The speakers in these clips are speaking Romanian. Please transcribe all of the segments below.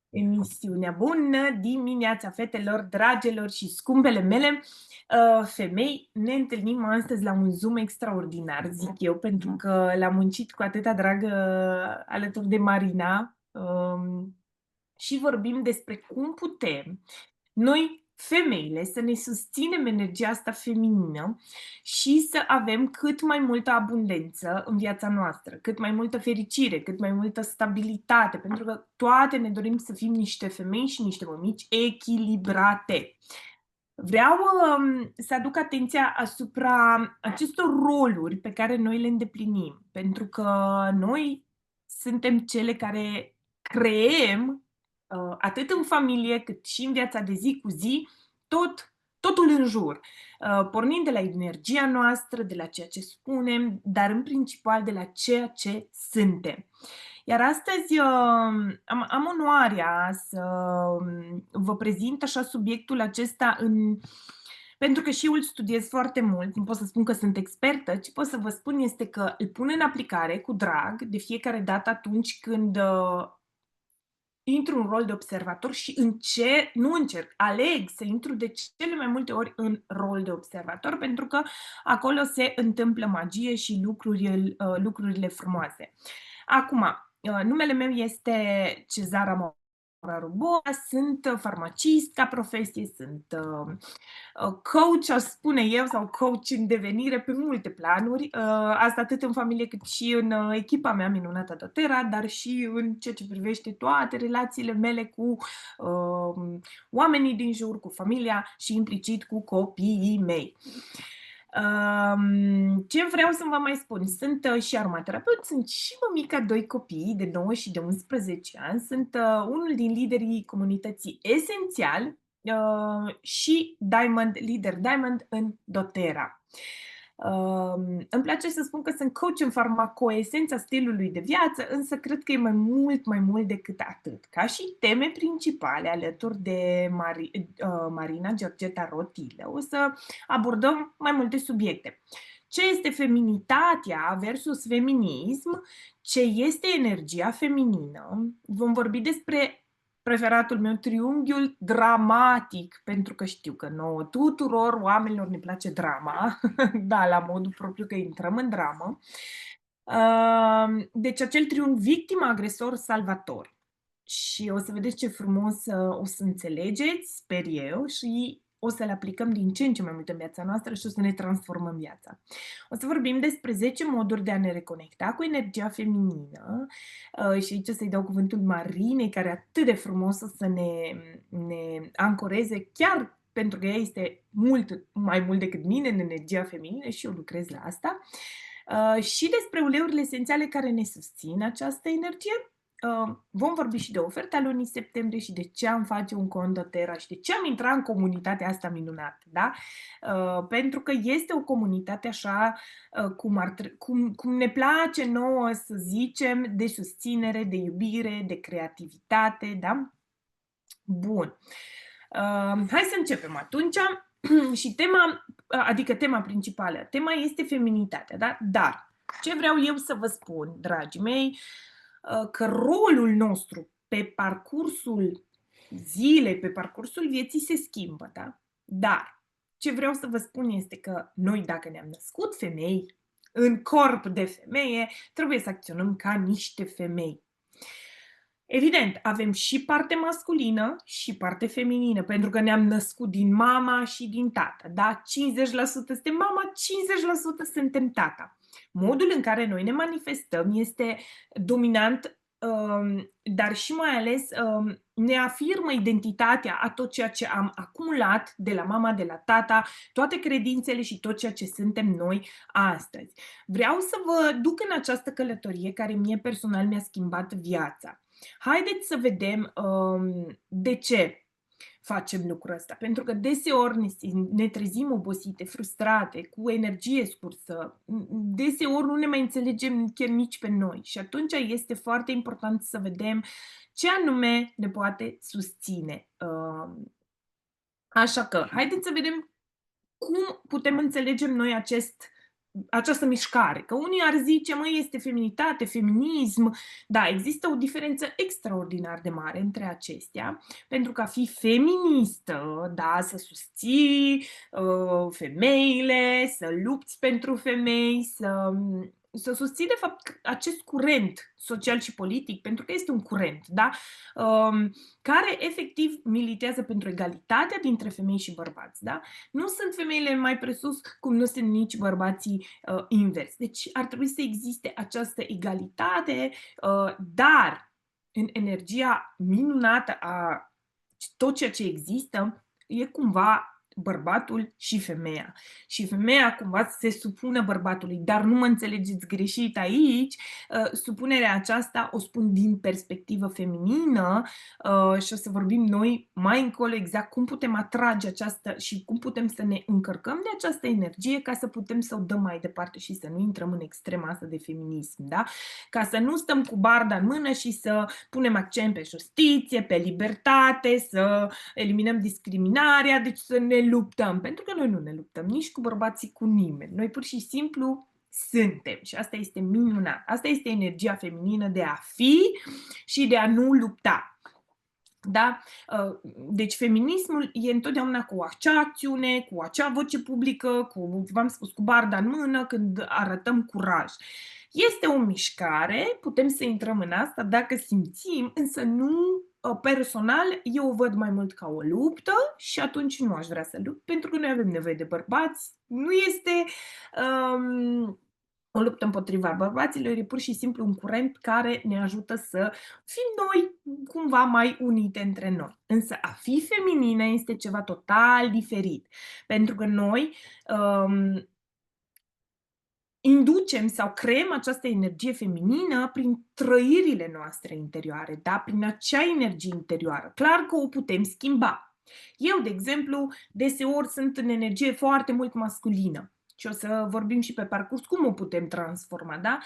Emisiunea. Bună dimineața, fetelor, dragelor și scumpele mele femei! Ne întâlnim astăzi la un Zoom extraordinar, zic eu, pentru că l-am muncit cu atâta dragă alături de Marina și vorbim despre cum putem noi, femeile, să ne susținem energia asta feminină și să avem cât mai multă abundență în viața noastră, cât mai multă fericire, cât mai multă stabilitate, pentru că toate ne dorim să fim niște femei și niște mămici echilibrate. Vreau să aduc atenția asupra acestor roluri pe care noi le îndeplinim, pentru că noi suntem cele care creem atât în familie cât și în viața de zi cu zi, totul în jur, pornind de la energia noastră, de la ceea ce spunem, dar în principal de la ceea ce suntem. Iar astăzi am onoarea să vă prezint așa subiectul acesta pentru că și eu îl studiez foarte mult, nu pot să spun că sunt expertă, ce pot să vă spun este că îl pun în aplicare cu drag de fiecare dată atunci când intru în rol de observator și aleg să intru de cele mai multe ori în rol de observator, pentru că acolo se întâmplă magie și lucrurile frumoase. Acum, numele meu este Cezara Moraru, sunt farmacist ca profesie, sunt coach, aș spune eu, sau coach în devenire pe multe planuri, asta atât în familie cât și în echipa mea minunată doTERRA, dar și în ceea ce privește toate relațiile mele cu oamenii din jur, cu familia și implicit cu copiii mei. Ce vreau să vă mai spun? Sunt și aromaterapeut, sunt și mămica 2 copii de 9 și de 11 ani, sunt unul din liderii comunității Esențial și Leader Diamond în doTERRA. Îmi place să spun că sunt coach în farmacoesența stilului de viață, însă cred că e mai mult decât atât. Ca și teme principale alături de Marina Georgeta Rotilă, o să abordăm mai multe subiecte. Ce este feminitatea versus feminism? Ce este energia feminină? Vom vorbi despre preferatul meu, triunghiul dramatic, pentru că știu că nouă tuturor oamenilor ne place drama, da, la modul propriu că intrăm în dramă. Deci acel triunghi victimă, agresor, salvator. Și o să vedeți ce frumos o să înțelegeți, sper eu, și o să le aplicăm din ce în ce mai mult în viața noastră și o să ne transformăm viața. O să vorbim despre 10 moduri de a ne reconecta cu energia feminină și aici să-i dau cuvântul Marinei, care e atât de frumos o să ne ancoreze, chiar pentru că ea este mai mult decât mine în energia feminină și eu lucrez la asta. Și despre uleurile esențiale care ne susțin această energie. Vom vorbi și de oferta lunii septembrie și de ce am face un cont doTERRA și de ce am intrat în comunitatea asta minunată, da? Pentru că este o comunitate așa cum ne place nouă să zicem, de susținere, de iubire, de creativitate, da? Bun. Hai să începem atunci. Și tema principală, tema este feminitatea, da? Dar ce vreau eu să vă spun, dragii mei, că rolul nostru pe parcursul zilei, pe parcursul vieții se schimbă, da? Dar ce vreau să vă spun este că noi, dacă ne-am născut femei, în corp de femeie, trebuie să acționăm ca niște femei. Evident, avem și parte masculină și parte feminină, pentru că ne-am născut din mama și din tată, da? 50% suntem mama, 50% suntem tata. Modul în care noi ne manifestăm este dominant, dar și mai ales ne afirmă identitatea a tot ceea ce am acumulat de la mama, de la tata, toate credințele și tot ceea ce suntem noi astăzi. Vreau să vă duc în această călătorie care mie personal mi-a schimbat viața. Haideți să vedem de ce facem lucrul ăsta. Pentru că deseori ne trezim obosite, frustrate, cu energie scursă, deseori nu ne mai înțelegem chiar nici pe noi și atunci este foarte important să vedem ce anume ne poate susține. Așa că, haideți să vedem cum putem înțelege noi acest această mișcare. Că unii ar zice, măi, este feminitate, feminism. Da, există o diferență extraordinar de mare între acestea, pentru că a fi feministă, da, să susții femeile, să lupți pentru femei, să susții, de fapt, acest curent social și politic, pentru că este un curent, da? Care efectiv militează pentru egalitatea dintre femei și bărbați, da? Nu sunt femeile mai presus, cum nu sunt nici bărbații invers. Deci ar trebui să existe această egalitate, dar în energia minunată a tot ceea ce există, e cumva bărbatul și femeia. Și femeia cumva se supune bărbatului, dar nu mă înțelegeți greșit aici, supunerea aceasta o spun din perspectivă feminină și o să vorbim noi mai încolo exact cum putem atrage aceasta și cum putem să ne încărcăm de această energie ca să putem să o dăm mai departe și să nu intrăm în extrema asta de feminism, da? Ca să nu stăm cu barda în mână și să punem accent pe justiție, pe libertate, să eliminăm discriminarea, deci să ne luptăm. Pentru că noi nu ne luptăm nici cu bărbații, cu nimeni. Noi pur și simplu suntem și asta este minunat. Asta este energia feminină de a fi și de a nu lupta. Da? Deci feminismul e întotdeauna cu acea acțiune, cu acea voce publică, cu, v-am spus, cu barda în mână, când arătăm curaj. Este o mișcare, putem să intrăm în asta dacă simțim, însă nu personal, eu o văd mai mult ca o luptă și atunci nu aș vrea să lupt, pentru că noi avem nevoie de bărbați. Nu este o luptă împotriva bărbaților, e pur și simplu un curent care ne ajută să fim noi cumva mai unite între noi. Însă a fi feminină este ceva total diferit, pentru că noi inducem sau creăm această energie feminină prin trăirile noastre interioare, da? Prin acea energie interioară. Clar că o putem schimba. Eu, de exemplu, deseori sunt în energie foarte mult masculină. Și o să vorbim și pe parcurs cum o putem transforma, da?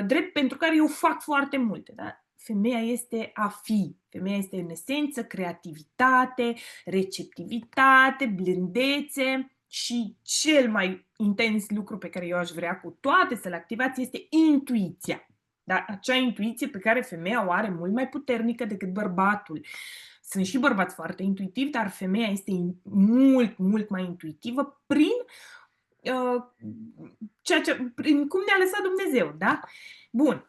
Drept pentru care eu fac foarte multe, da? Femeia este a fi. Femeia este în esență creativitate, receptivitate, blândețe, și cel mai intens lucru pe care eu aș vrea cu toate să-l activați este intuiția. Da? Acea intuiție pe care femeia o are mult mai puternică decât bărbatul. Sunt și bărbați foarte intuitivi, dar femeia este mult, mult mai intuitivă prin cum ne-a lăsat Dumnezeu. Da? Bun.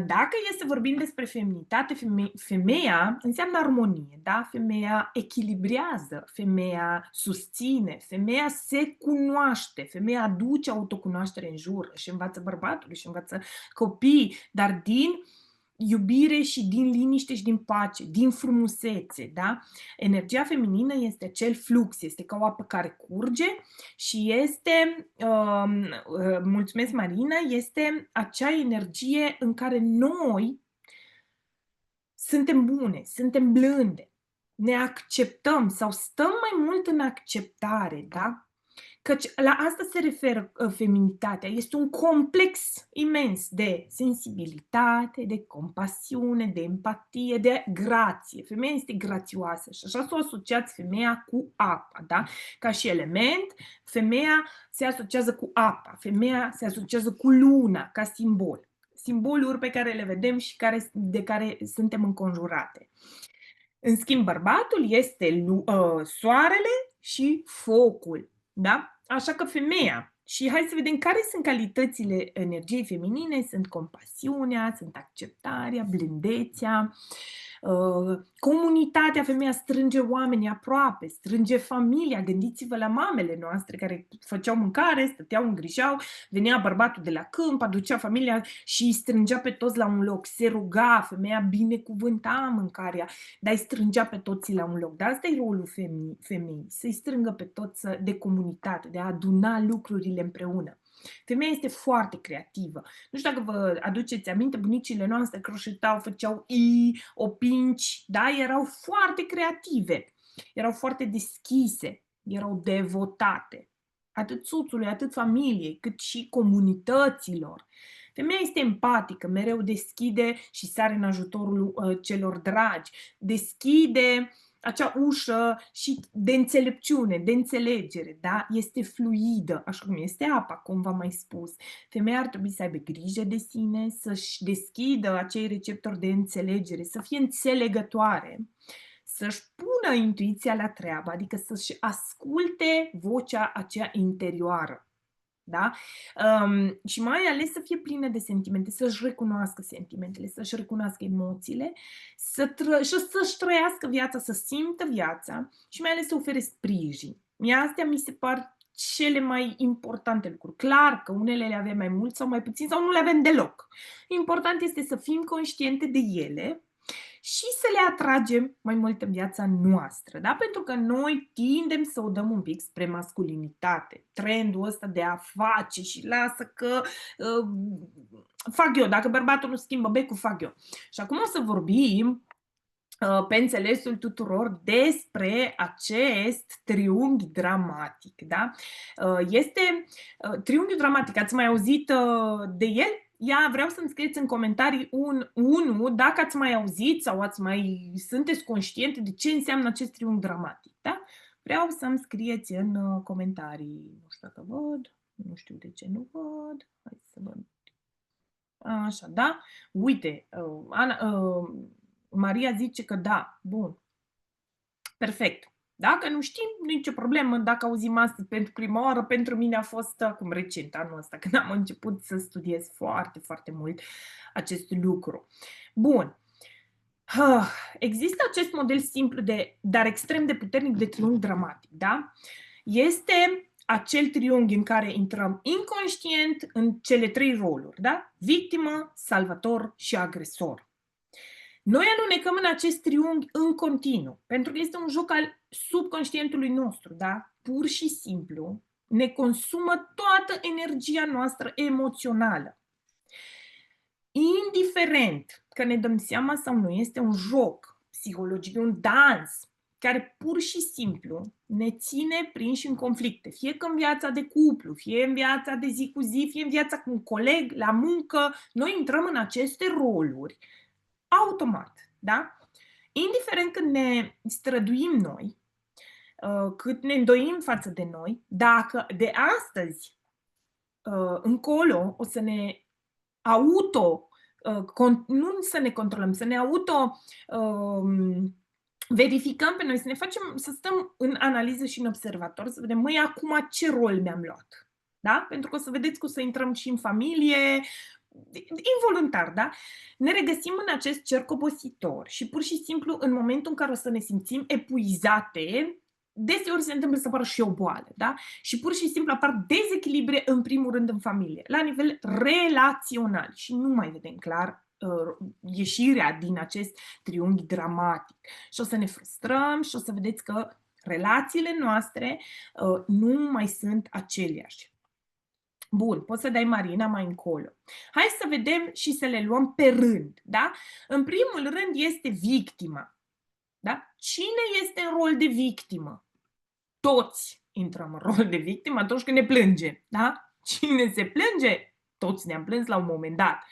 Dacă e să vorbim despre feminitate, femeia înseamnă armonie, da? Femeia echilibrează, femeia susține, femeia se cunoaște, femeia aduce autocunoaștere în jur, și învață bărbatul, și învață copii, dar din iubire și din liniște și din pace, din frumusețe, da? Energia feminină este acel flux, este ca o apă care curge și este, mulțumesc Marina, este acea energie în care noi suntem bune, suntem blânde, ne acceptăm sau stăm mai mult în acceptare, da? Căci la asta se referă feminitatea. Este un complex imens de sensibilitate, de compasiune, de empatie, de grație. Femeia este grațioasă și așa s-o asociați femeia cu apa, da? Ca și element, femeia se asociază cu apa, femeia se asociază cu luna ca simbol. Simboluri pe care le vedem și de care suntem înconjurate. În schimb, bărbatul este soarele și focul, da? Așa că femeia, și hai să vedem care sunt calitățile energiei feminine, sunt compasiunea, sunt acceptarea, blândețea, comunitatea, femeia strânge oamenii aproape, strânge familia, gândiți-vă la mamele noastre care făceau mâncare, stăteau, îngrijeau, venea bărbatul de la câmp, aducea familia și îi strângea pe toți la un loc, se ruga, femeia binecuvânta mâncarea, dar îi strângea pe toți la un loc. Dar asta e rolul femeii, să-i strângă pe toți de comunitate, de a aduna lucrurile împreună. Femeia este foarte creativă. Nu știu dacă vă aduceți aminte, bunicile noastre croșetau, făceau opinci, da? Erau foarte creative, erau foarte deschise, erau devotate. Atât soțului, atât familiei, cât și comunităților. Femeia este empatică, mereu deschide și sare în ajutorul celor dragi. Deschide acea ușă și de înțelepciune, de înțelegere, da? Este fluidă, așa cum este apa, cum v-am mai spus. Femeia ar trebui să aibă grijă de sine, să-și deschidă acei receptori de înțelegere, să fie înțelegătoare, să-și pună intuiția la treabă, adică să-și asculte vocea aceea interioară. Da? Și mai ales să fie plină de sentimente, să-și recunoască sentimentele, să-și recunoască emoțiile, să-și trăiască viața, să simtă viața și mai ales să ofere sprijin. Astea mi se par cele mai importante lucruri. Clar că unele le avem mai mult sau mai puțin sau nu le avem deloc. Important este să fim conștiente de ele și să le atragem mai mult în viața noastră, da? Pentru că noi tindem să o dăm un pic spre masculinitate. Trendul ăsta de a face și lasă că fac eu. Dacă bărbatul nu schimbă becul, fac eu. Și acum o să vorbim pe înțelesul tuturor despre acest triunghi dramatic, da? Este triunghiul dramatic. Ați mai auzit de el? Vreau să-mi scrieți în comentarii unul dacă ați mai auzit sau sunteți conștiente de ce înseamnă acest triunghi dramatic, da? Vreau să-mi scrieți în comentarii. Nu știu dacă văd, nu știu de ce nu văd. Hai să văd. Așa, da? Uite, Maria zice că da. Bun. Perfect. Dacă nu știm, nicio problemă. Dacă auzim astăzi pentru prima oară, pentru mine a fost acum recent, anul ăsta, când am început să studiez foarte, foarte mult acest lucru. Bun. Există acest model simplu, dar extrem de puternic de triunghi dramatic, da? Este acel triunghi în care intrăm inconștient în cele 3 roluri, da? Victimă, salvator și agresor. Noi alunecăm în acest triunghi în continuu, pentru că este un joc al subconștientului nostru, da? Pur și simplu ne consumă toată energia noastră emoțională. Indiferent că ne dăm seama sau nu, este un joc psihologic, un dans care pur și simplu ne ține prinși în conflicte, fie că în viața de cuplu, fie în viața de zi cu zi, fie în viața cu un coleg, la muncă. Noi intrăm în aceste roluri automat, da? Indiferent când ne străduim noi, cât ne îndoim față de noi, dacă de astăzi încolo o să ne nu să ne controlăm, să ne verificăm pe noi, să stăm în analiză și în observator, să vedem, măi, acum ce rol mi-am luat? Da? Pentru că o să vedeți că o să intrăm și în familie, involuntar, da? Ne regăsim în acest cerc obositor și pur și simplu în momentul în care o să ne simțim epuizate, deseori se întâmplă să apară și o boală, da? Și pur și simplu apar dezechilibre în primul rând în familie, la nivel relațional și nu mai vedem clar ieșirea din acest triunghi dramatic. Și o să ne frustrăm și o să vedeți că relațiile noastre nu mai sunt aceleași. Bun, poți să dai Marina mai încolo. Hai să vedem și să le luăm pe rând, da? În primul rând este victima, da? Cine este în rol de victimă? Toți intrăm în rol de victimă atunci când ne plângem, da? Cine se plânge? Toți ne-am plâns la un moment dat.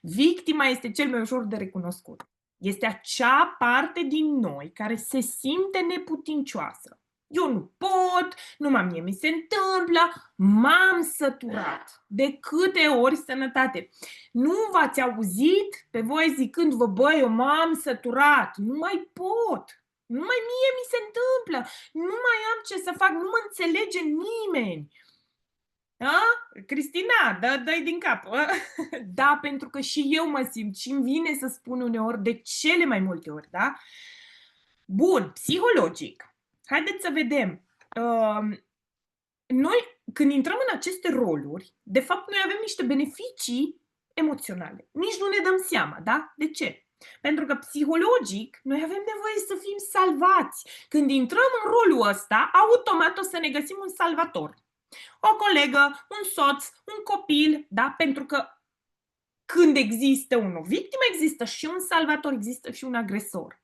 Victima este cel mai ușor de recunoscut. Este acea parte din noi care se simte neputincioasă. Eu nu pot, numai mie mi se întâmplă, m-am săturat. De câte ori sănătate? Nu v-ați auzit pe voi zicând-vă, băi, eu m-am săturat, nu mai pot, numai mie mi se întâmplă, nu mai am ce să fac, nu mă înțelege nimeni. Da? Cristina, dă-i din cap. Da, pentru că și eu mă simt și îmi vine să spun uneori, de cele mai multe ori, da? Bun, psihologic. Haideți să vedem. Noi, când intrăm în aceste roluri, de fapt, noi avem niște beneficii emoționale. Nici nu ne dăm seama, da? De ce? Pentru că psihologic, noi avem nevoie să fim salvați. Când intrăm în rolul ăsta, automat o să ne găsim un salvator. O colegă, un soț, un copil, da? Pentru că când există o victimă, există și un salvator, există și un agresor.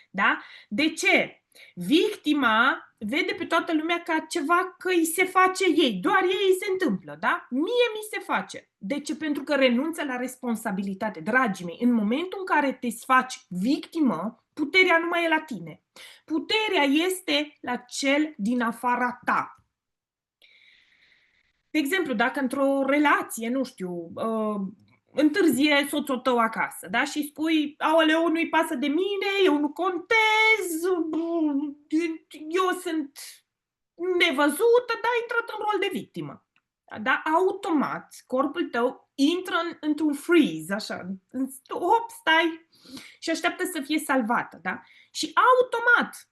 Da? De ce? Victima vede pe toată lumea ca ceva că îi se face ei, doar ei îi se întâmplă, da? Mie mi se face. De ce? Pentru că renunță la responsabilitate. Dragii mei, în momentul în care te faci victimă, puterea nu mai e la tine. Puterea este la cel din afara ta. De exemplu, dacă într-o relație, nu știu, întârzie soțul tău acasă, da? Și spui, aoleu, nu-i pasă de mine, eu nu contez, eu sunt nevăzută, dar a intrat în rol de victimă. Da? Automat, corpul tău intră într-un freeze, așa, hop, stai și așteaptă să fie salvată, da? Și automat,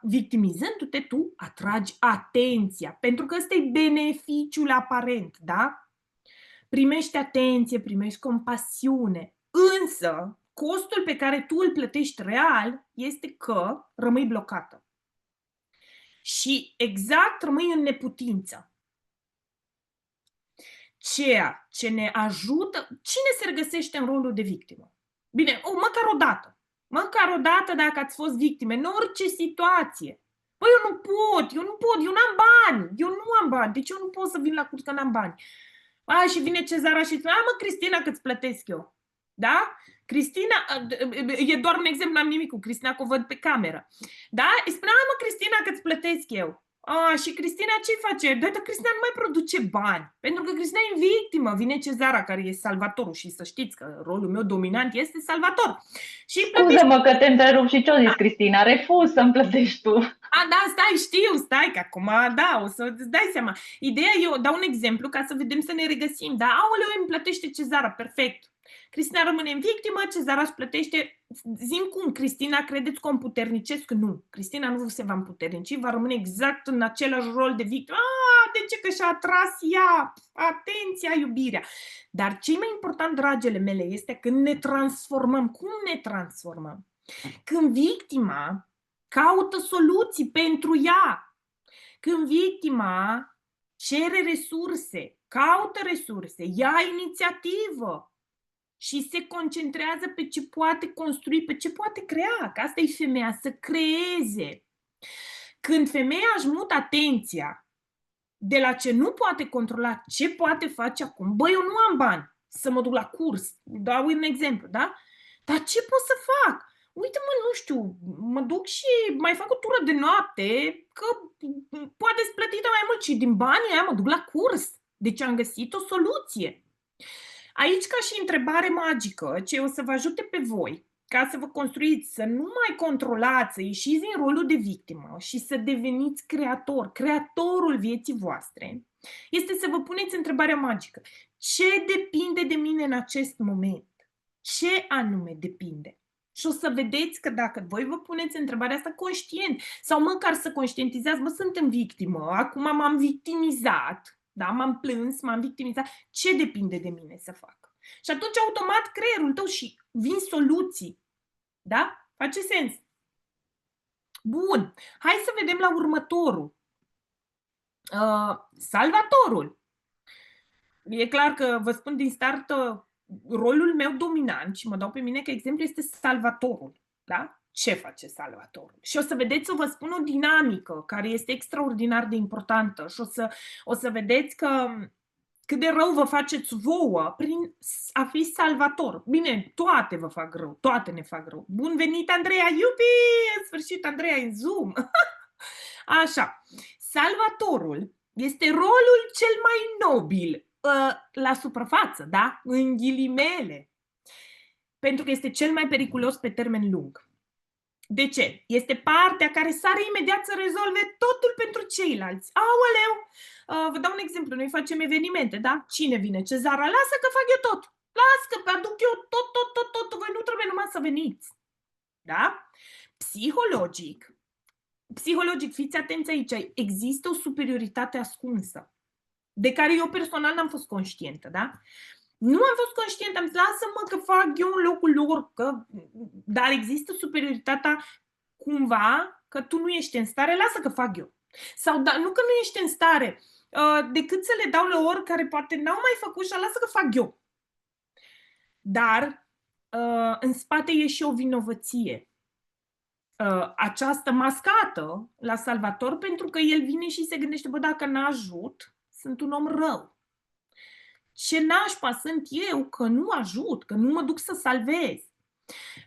victimizându-te, tu atragi atenția, pentru că ăsta e beneficiul aparent, da? Primești atenție, primești compasiune, însă costul pe care tu îl plătești real este că rămâi blocată. Și exact rămâi în neputință. Ceea ce ne ajută, cine se regăsește în rolul de victimă? Bine, măcar o dată dacă ați fost victime, în orice situație. Păi eu nu pot, eu n-am bani, deci eu nu pot să vin la curs că n-am bani. Și vine Cezara și spune, mă, Cristina, că-ți plătesc eu. Da? Cristina, e doar un exemplu, n-am nimic cu Cristina, că o văd pe cameră. Da? Îi spune, mă, Cristina, că-ți plătesc eu. Și Cristina ce face? Dar Cristina nu mai produce bani, pentru că Cristina e victimă. Vine Cezara, care e salvatorul și să știți că rolul meu dominant este salvator. Scuză-mă că te întrerup și ce-o zis Cristina? Refuz să-mi plătești tu. Da, stai, că acum, da, o să-ți dai seama. Ideea, eu dau un exemplu ca să vedem să ne regăsim. Da, aoleu, îmi plătește Cezara, perfect. Cristina rămâne în victimă, Cezara își plătește. Zim cum, Cristina, credeți că o împuternicesc? Nu. Cristina nu se va împuternici, va rămâne exact în același rol de victimă. De ce? Că și-a atras ea atenția, iubirea. Dar ce mai important, dragele mele, este când ne transformăm. Cum ne transformăm? Când victima caută soluții pentru ea. Când victima cere resurse, caută resurse, ia inițiativă și se concentrează pe ce poate construi, pe ce poate crea, că asta e femeia, să creeze. Când femeia își mută atenția de la ce nu poate controla, ce poate face acum, eu nu am bani să mă duc la curs, dau un exemplu, da? Dar ce pot să fac? Uite-mă, nu știu, mă duc și mai fac o tură de noapte, că poate-s plătită mai mult și din banii aia mă duc la curs. Deci am găsit o soluție. Aici, ca și întrebare magică, ce o să vă ajute pe voi, ca să vă construiți, să nu mai controlați, să ieșiți din rolul de victimă și să deveniți creatorul vieții voastre, este să vă puneți întrebarea magică. Ce depinde de mine în acest moment? Ce anume depinde? Și o să vedeți că dacă voi vă puneți întrebarea asta conștient sau măcar să conștientizați, sunt în victimă, acum m-am victimizat, da? M-am plâns, m-am victimizat, ce depinde de mine să fac? Și atunci automat creierul tău și vin soluții, da? Face sens. Bun, hai să vedem la următorul. Salvatorul. E clar că vă spun din start rolul meu dominant și mă dau pe mine că exemplu este salvatorul. Da? Ce face salvatorul? Și o să vedeți, o vă spun o dinamică care este extraordinar de importantă și o să vedeți că cât de rău vă faceți vouă prin a fi salvator. Bine, toate vă fac rău, toate ne fac rău. Bun venit, Andreea, iubi! În sfârșit, Andreea în Zoom. Așa, salvatorul este rolul cel mai nobil la suprafață, da? În ghilimele. Pentru că este cel mai periculos pe termen lung. De ce? Este partea care sare imediat să rezolve totul pentru ceilalți. Aoleu! Vă dau un exemplu. Noi facem evenimente, da? Cine vine? Cezara. Lasă că fac eu tot. Lasă că aduc eu tot. Voi nu trebuie numai să veniți. Da? Psihologic, fiți atenți aici. Există o superioritate ascunsă de care eu personal n-am fost conștientă, da? Nu am fost conștientă, am zis, lasă-mă că fac eu în locul lor, dar există superioritatea cumva că tu nu ești în stare, lasă că fac eu. Sau nu că nu ești în stare, decât să le dau lor care poate n-au mai făcut și lasă că fac eu. Dar în spate e și o vinovăție. Această mascată la salvator, pentru că el vine și se gândește, dacă n-ajut, sunt un om rău. Ce nașpa sunt eu că nu ajut, că nu mă duc să salvez.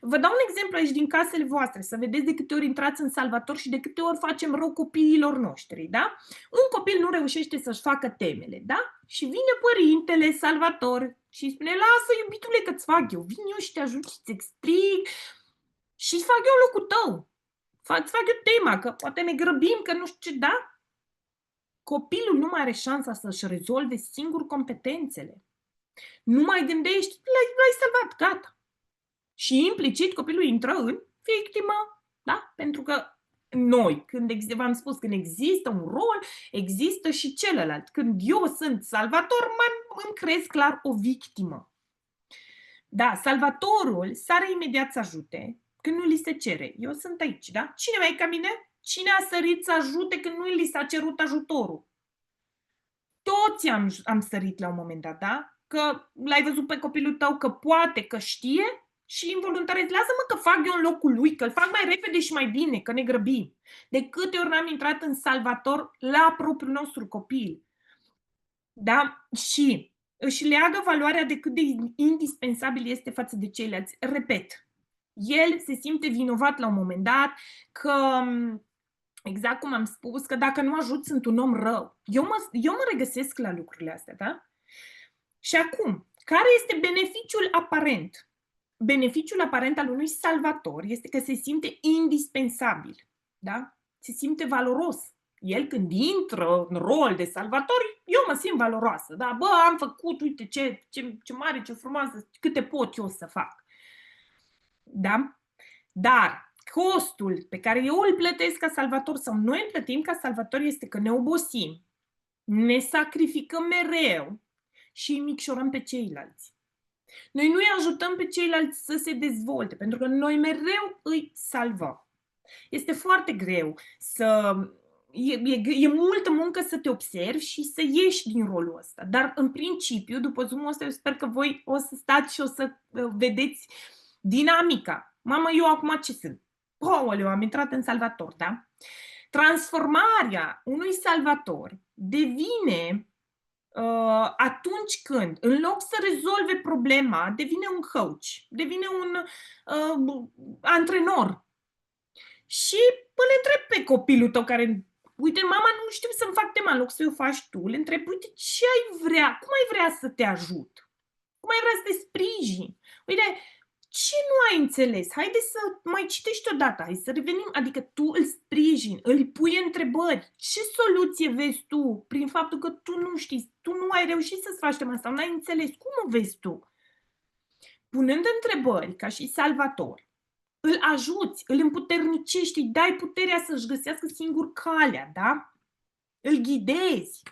Vă dau un exemplu aici din casele voastre, să vedeți de câte ori intrați în salvator și de câte ori facem rău copiilor noștri, da? Un copil nu reușește să-și facă temele, da? Și vine părintele salvator și îi spune, lasă, iubitule, că-ți fac eu, vin eu și te ajut și-ți explic și îți fac eu locul tău. Îți fac eu tema, că poate ne grăbim, că nu știu ce, da? Copilul nu mai are șansa să-și rezolve singur competențele. Nu mai gândești, l-ai salvat, gata. Și implicit copilul intră în victimă, da? Pentru că noi, v-am spus, când există un rol, există și celălalt. Când eu sunt salvator, îmi creez clar o victimă. Da, salvatorul sare imediat să ajute când nu li se cere. Eu sunt aici, da? Cine mai e ca mine? Cine a sărit să ajute când nu li s-a cerut ajutorul? Toți am sărit la un moment dat, da? Că l-ai văzut pe copilul tău că poate, că știe și involuntarezi, lasă-mă că fac eu în locul lui, că îl fac mai repede și mai bine, că ne grăbim. De câte ori n-am intrat în salvator la propriul nostru copil. Da? Și își leagă valoarea de cât de indispensabil este față de ceilalți. Repet, el se simte vinovat la un moment dat că, exact cum am spus, că dacă nu ajut sunt un om rău. Eu mă regăsesc la lucrurile astea, da? Și acum, care este beneficiul aparent? Beneficiul aparent al unui salvator este că se simte indispensabil, da? Se simte valoros. El când intră în rol de salvator, eu mă simt valoroasă, da? Bă, am făcut, uite ce mare, ce frumoasă, câte pot eu să fac. Da? Dar costul pe care eu îl plătesc ca salvator sau noi îl plătim ca salvator este că ne obosim, ne sacrificăm mereu și îi micșorăm pe ceilalți. Noi nu îi ajutăm pe ceilalți să se dezvolte, pentru că noi mereu îi salvăm. Este foarte greu să... E multă muncă să te observi și să ieși din rolul ăsta. Dar, în principiu, după Zoom-ul ăsta, eu sper că voi o să stați și o să vedeți dinamica. Mamă, eu acum ce sunt? Aoleu, am intrat în salvator, da? Transformarea unui salvator devine atunci când, în loc să rezolve problema, devine un coach, devine un antrenor. Și îl întreb pe copilul tău care, uite, mama, nu știu să-mi fac tema, în loc să o faci tu, îl întreb, uite, ce ai vrea, cum ai vrea să te ajut? Cum ai vrea să te sprijin? Uite, ce nu ai înțeles? Haide să mai citești odată, hai să revenim, adică tu îl sprijini, îl pui întrebări. Ce soluție vezi tu prin faptul că tu nu știi, tu nu ai reușit să-ți faci tema sau n-ai înțeles? Cum o vezi tu? Punând întrebări ca și salvator, îl ajuți, îl împuternicești, îi dai puterea să-și găsească singur calea, da? Îl ghidezi.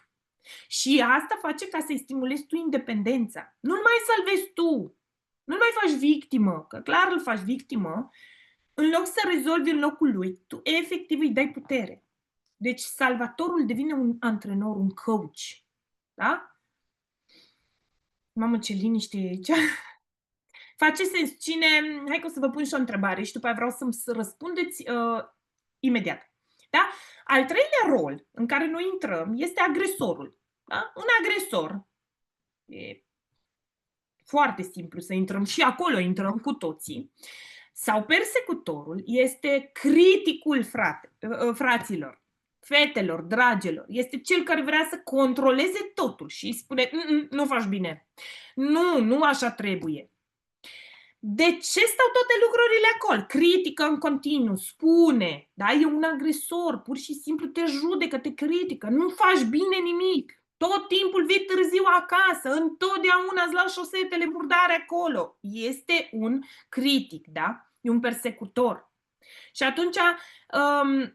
Și asta face ca să-i stimulezi tu independența. Nu-l mai salvezi tu. Nu-l mai faci victimă, că clar îl faci victimă. În loc să rezolvi în locul lui, tu efectiv îi dai putere. Deci salvatorul devine un antrenor, un coach. Da? Mamă, ce liniște e aici. Face sens. Cine... Hai că o să vă pun și o întrebare și după aia vreau să-mi răspundeți imediat. Da? Al treilea rol în care noi intrăm este agresorul. Da? Un agresor. E foarte simplu să intrăm și acolo intrăm cu toții. Sau persecutorul este criticul fraților, fetelor, dragilor. Este cel care vrea să controleze totul și îi spune, nu faci bine. Nu așa trebuie. De ce stau toate lucrurile acolo? Critică în continuu, spune, da? E un agresor, pur și simplu te judecă, te critică, nu faci bine nimic. Tot timpul vii târziu acasă, întotdeauna îți lau șosetele murdare acolo. Este un critic, da? E un persecutor. Și atunci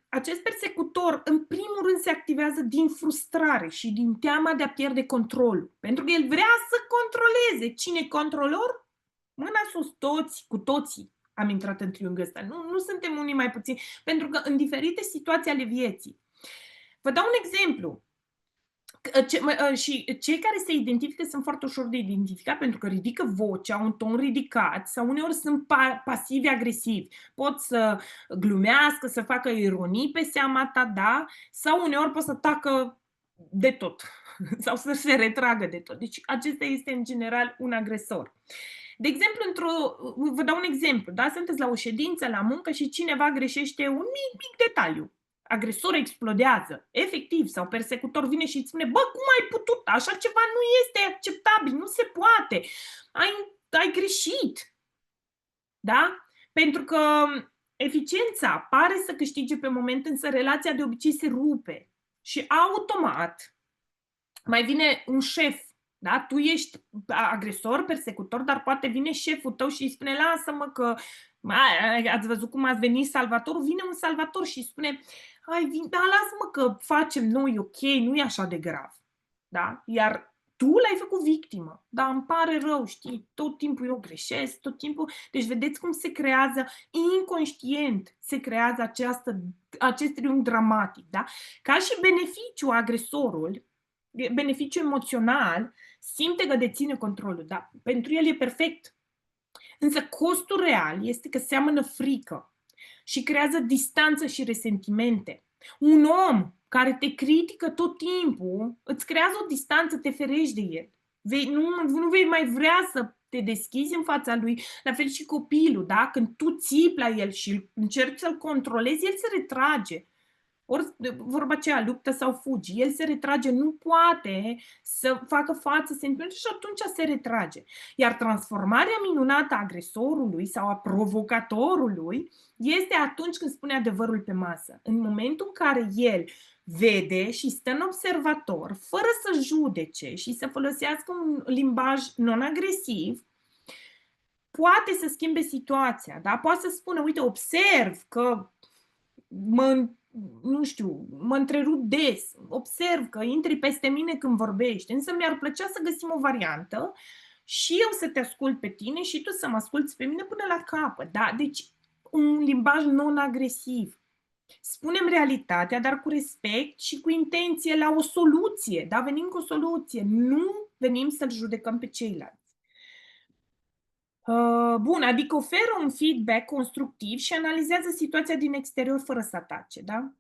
acest persecutor în primul rând se activează din frustrare și din teama de a pierde controlul. Pentru că el vrea să controleze. Cine e controlor? Mâna sus, toți, cu toții am intrat în triunghiul ăsta. Nu suntem unii mai puțini, pentru că în diferite situații ale vieții. Vă dau un exemplu. Și cei care se identifică sunt foarte ușor de identificat pentru că ridică vocea, un ton ridicat sau uneori sunt pasivi agresivi. Pot să glumească, să facă ironii pe seama ta, da? Sau uneori pot să tacă de tot sau să se retragă de tot. Deci acesta este în general un agresor. De exemplu, vă dau un exemplu, da? Sunteți la o ședință, la muncă și cineva greșește un mic detaliu. Agresor explodează, efectiv, sau persecutor vine și îți spune: bă, cum ai putut? Așa ceva nu este acceptabil, nu se poate. Ai greșit. Da? Pentru că eficiența pare să câștige pe moment, însă relația de obicei se rupe. Și automat mai vine un șef. Da? Tu ești agresor, persecutor, dar poate vine șeful tău și îi spune: lasă-mă că ați văzut cum ați venit salvatorul? Vine un salvator și îi spune: da, lasă-mă că facem noi, ok, nu e așa de grav. Da? Iar tu l-ai făcut victimă. Da, îmi pare rău, știi, tot timpul eu greșesc, tot timpul. Deci vedeți cum se creează inconștient, se creează acest triunghi dramatic. Da? Ca și beneficiu agresorul, beneficiu emoțional, simte că deține controlul. Da? Pentru el e perfect. Însă costul real este că seamănă frică și creează distanță și resentimente. Un om care te critică tot timpul, îți creează o distanță, te ferești de el. Nu vei mai vrea să te deschizi în fața lui, la fel și copilul, da? Când tu țipi la el și încerci să-l controlezi, el se retrage. Ori vorba aceea, luptă sau fugi. El se retrage, nu poate să facă față sentimentul și atunci se retrage. Iar transformarea minunată a agresorului sau a provocatorului este atunci când spune adevărul pe masă. În momentul în care el vede și stă în observator, fără să judece și să folosească un limbaj non-agresiv, poate să schimbe situația. Da? Poate să spună: uite, observ că mă întrerup des, observ că intri peste mine când vorbești, însă mi-ar plăcea să găsim o variantă și eu să te ascult pe tine și tu să mă asculți pe mine până la capăt. Da? Deci un limbaj non-agresiv. Spunem realitatea, dar cu respect și cu intenție la o soluție. Da? Venim cu o soluție, nu venim să-l judecăm pe ceilalți. Bun, adică oferă un feedback constructiv și analizează situația din exterior fără să atace, da?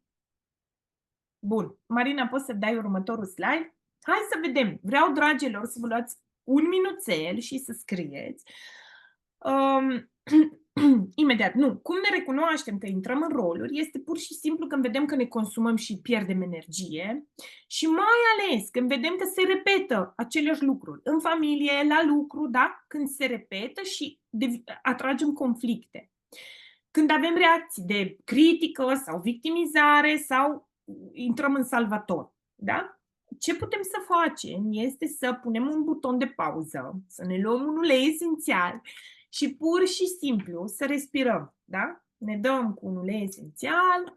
Bun. Marina, poți să dai următorul slide? Hai să vedem. Vreau, dragilor, să vă luați un minuțel și să scrieți. Imediat, nu. Cum ne recunoaștem că intrăm în roluri este pur și simplu când vedem că ne consumăm și pierdem energie și mai ales când vedem că se repetă aceleași lucruri în familie, la lucru, da? Când se repetă și atragem conflicte. Când avem reacții de critică sau victimizare sau intrăm în salvator, da? Ce putem să facem este să punem un buton de pauză, să ne luăm un ulei esențial și pur și simplu să respirăm, da? Ne dăm cu un ulei esențial,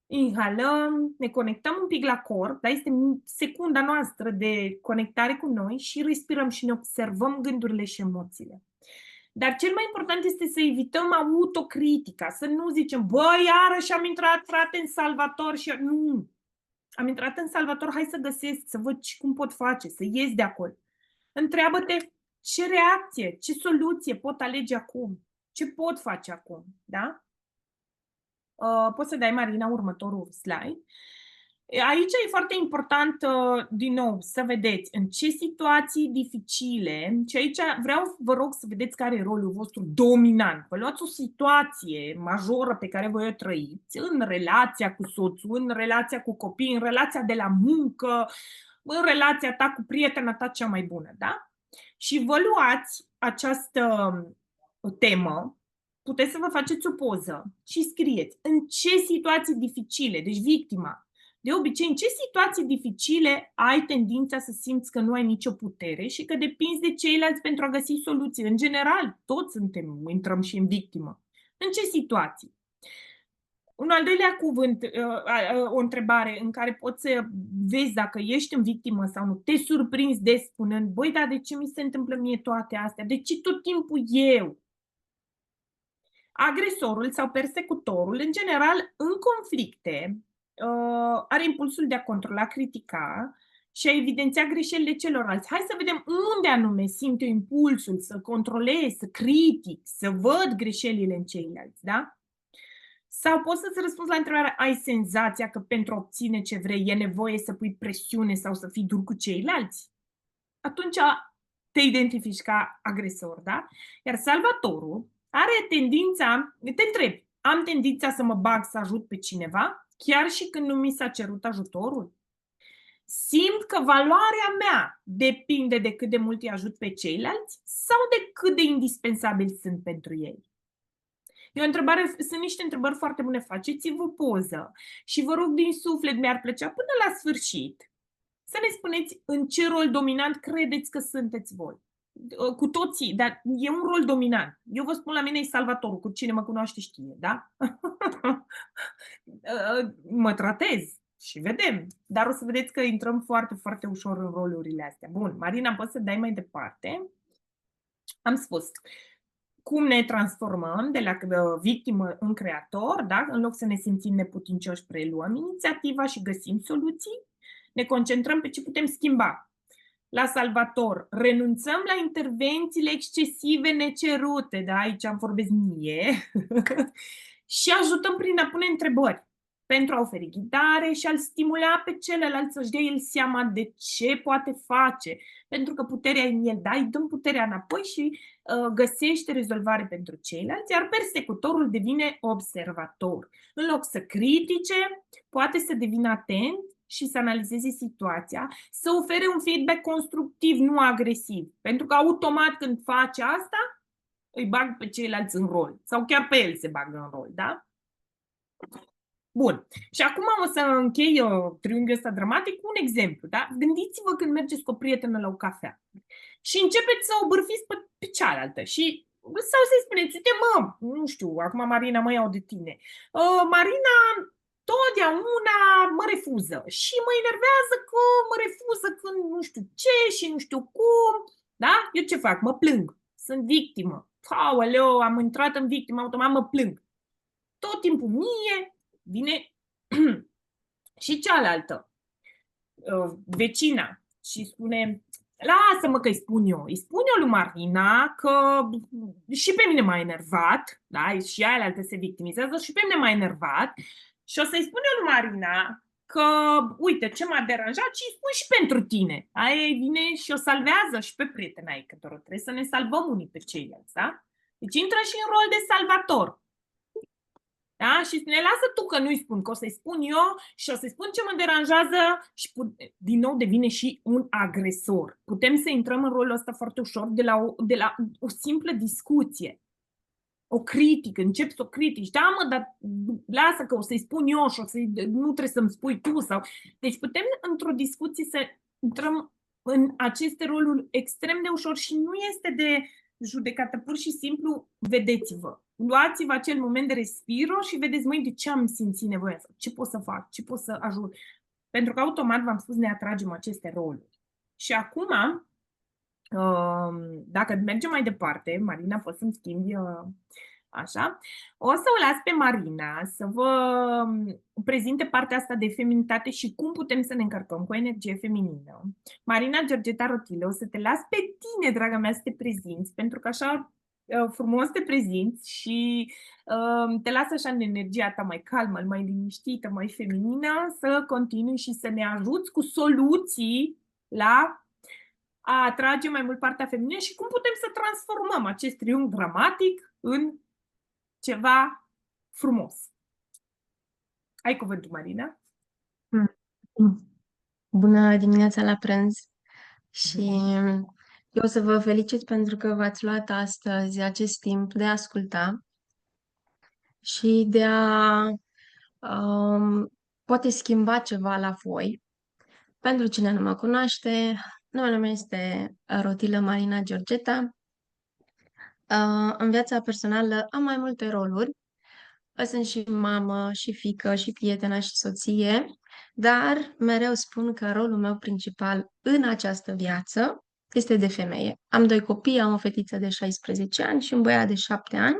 inhalăm, ne conectăm un pic la corp, da? Este secunda noastră de conectare cu noi și respirăm și ne observăm gândurile și emoțiile. Dar cel mai important este să evităm autocritica, să nu zicem: bă, iarăși am intrat, frate, în salvator și... Nu! Am intrat în salvator, hai să găsesc, să văd cum pot face, să ies de acolo. Întreabă-te ce reacție, ce soluție pot alege acum, ce pot face acum, da? Poți să dai, Marina, următorul slide. Aici e foarte important, din nou, să vedeți în ce situații dificile, și aici vă rog să vedeți care e rolul vostru dominant. Vă luați o situație majoră pe care voi o trăiți în relația cu soțul, în relația cu copiii, în relația de la muncă, în relația ta cu prietena ta cea mai bună, da? Și vă luați această temă, puteți să vă faceți o poză și scrieți în ce situații dificile, deci victima, de obicei, în ce situații dificile ai tendința să simți că nu ai nicio putere și că depinzi de ceilalți pentru a găsi soluții? În general, toți intrăm și în victimă. În ce situații? Un al doilea cuvânt, o întrebare în care poți să vezi dacă ești în victimă sau nu. Te surprinzi des spunând: băi, dar de ce mi se întâmplă mie toate astea? De ce tot timpul eu? Agresorul sau persecutorul, în general, în conflicte, are impulsul de a controla, critica și a evidenția greșelile celorlalți. Hai să vedem unde anume simt eu impulsul să controlez, să critic, să văd greșelile în ceilalți, da? Sau poți să-ți răspunzi la întrebarea: ai senzația că pentru a obține ce vrei e nevoie să pui presiune sau să fii dur cu ceilalți? Atunci te identifici ca agresor, da? Iar salvatorul are tendința, te întrebi, am tendința să mă bag să ajut pe cineva, chiar și când nu mi s-a cerut ajutorul? Simt că valoarea mea depinde de cât de mult îi ajut pe ceilalți sau de cât de indispensabili sunt pentru ei? E o întrebare, sunt niște întrebări foarte bune. Faceți-vă poză și vă rog din suflet, mi-ar plăcea până la sfârșit să ne spuneți în ce rol dominant credeți că sunteți voi. Cu toții, dar e un rol dominant. Eu vă spun, la mine e salvatorul, cu cine mă cunoaște știe, da? Mă tratez și vedem. Dar o să vedeți că intrăm foarte, foarte ușor în rolurile astea. Bun, Marina, poți să dai mai departe? Am spus cum ne transformăm de la victimă în creator, da? În loc să ne simțim neputincioși, preluăm inițiativa și găsim soluții. Ne concentrăm pe ce putem schimba. La salvator, renunțăm la intervențiile excesive necerute, da? Aici am vorbesc mie. Și ajutăm prin a pune întrebări pentru a oferi ghidare și a-l stimula pe celălalt să-și dea el seama de ce poate face. Pentru că puterea în el, da? Îi dăm puterea înapoi și găsește rezolvare pentru ceilalți, iar persecutorul devine observator. În loc să critique, poate să devină atent și să analizeze situația, să ofere un feedback constructiv, nu agresiv. Pentru că automat când face asta, îi bag pe ceilalți în rol. Sau chiar pe el se bagă în rol, da? Bun. Și acum o să închei triunghiul ăsta dramatic cu un exemplu, da? Gândiți-vă când mergeți cu o prietenă la o cafea și începeți să o bârfiți pe cealaltă și sau să-i spuneți, uite mă, nu știu, acum Marina mă iau de tine. Marina totdeauna mă refuză și mă enervează că mă refuză când nu știu ce și nu știu cum, da? Eu ce fac? Mă plâng. Sunt victimă. Aoleu, am intrat în victimă, automat mă plâng. Tot timpul mie vine și cealaltă, vecina, și spune, lasă-mă că îi spun eu. Îi spun eu lui Marina că și pe mine m-a enervat, da? Și aia se victimizează și pe mine m-a enervat și o să-i spun eu lui Marina că, uite, ce m-a deranjat și îi spun și pentru tine. Aia vine și o salvează și pe prietena ei, că trebuie să ne salvăm unii pe ceilalți, da? Deci intră și în rol de salvator. Da? Și ne lasă tu că nu-i spun, că o să-i spun eu și o să-i spun ce mă deranjează și din nou devine și un agresor. Putem să intrăm în rolul ăsta foarte ușor de la o simplă discuție. O critică, începi să o critici. Da, mă, dar lasă că o să-i spun eu și nu trebuie să-mi spui tu. Deci putem într-o discuție să intrăm în aceste roluri extrem de ușor și nu este de judecată, pur și simplu vedeți-vă. Luați-vă acel moment de respiro și vedeți, măi, de ce am simțit nevoia asta? Ce pot să fac? Ce pot să ajut? Pentru că automat, v-am spus, ne atragem aceste roluri. Și acum, dacă mergem mai departe, Marina, poți să-mi schimbi așa, o să o las pe Marina să vă prezinte partea asta de feminitate și cum putem să ne încărcăm cu energie feminină. Marina Georgeta Rotile, o să te las pe tine, draga mea, să te prezinți, pentru că așa frumos te prezinți și te las așa în energia ta mai calmă, mai liniștită, mai feminină, să continui și să ne ajuți cu soluții la a atrage mai mult partea feminină și cum putem să transformăm acest triunghi dramatic în ceva frumos. Ai cuvântul, Marina? Bună dimineața la prânz și eu o să vă felicit pentru că v-ați luat astăzi acest timp de a asculta și de a poate schimba ceva la voi. Pentru cine nu mă cunoaște, numele meu este Rotilă Marina Georgeta. În viața personală am mai multe roluri. Sunt și mamă, și fiică, și prietenă, și soție, dar mereu spun că rolul meu principal în această viață este de femeie. Am 2 copii, am o fetiță de 16 ani și un băiat de 7 ani.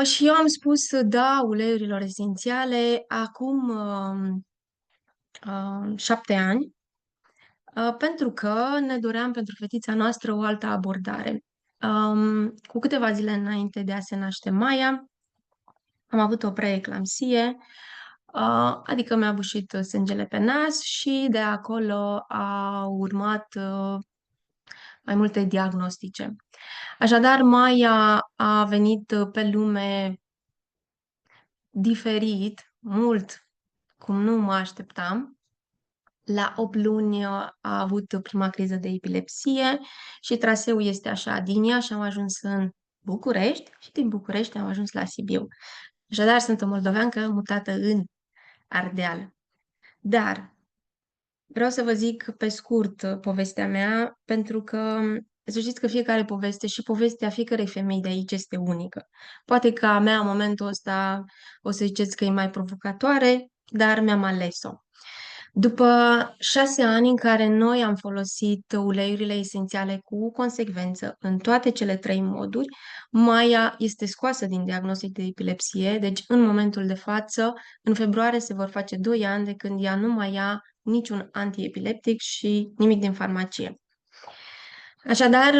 Și eu am spus da uleiurilor esențiale acum 7 ani, pentru că ne doream pentru fetița noastră o altă abordare. Cu câteva zile înainte de a se naște Maia, am avut o preeclampsie, adică mi-a bușit sângele pe nas și de acolo a urmat mai multe diagnostice. Așadar, Maia a venit pe lume diferit, mult cum nu mă așteptam. La 8 luni a avut prima criză de epilepsie și traseul este așa, din Iași am ajuns în București și din București am ajuns la Sibiu. Așadar, sunt o moldoveancă mutată în Ardeal. Dar vreau să vă zic pe scurt povestea mea, pentru că să știți că fiecare poveste și povestea fiecărei femei de aici este unică. Poate că a mea, în momentul ăsta, o să ziceți că e mai provocatoare, dar mi-am ales-o. După 6 ani în care noi am folosit uleiurile esențiale cu consecvență în toate cele 3 moduri, Maia este scoasă din diagnostic de epilepsie, deci în momentul de față, în februarie se vor face 2 ani de când ea nu mai ia niciun antiepileptic și nimic din farmacie. Așadar,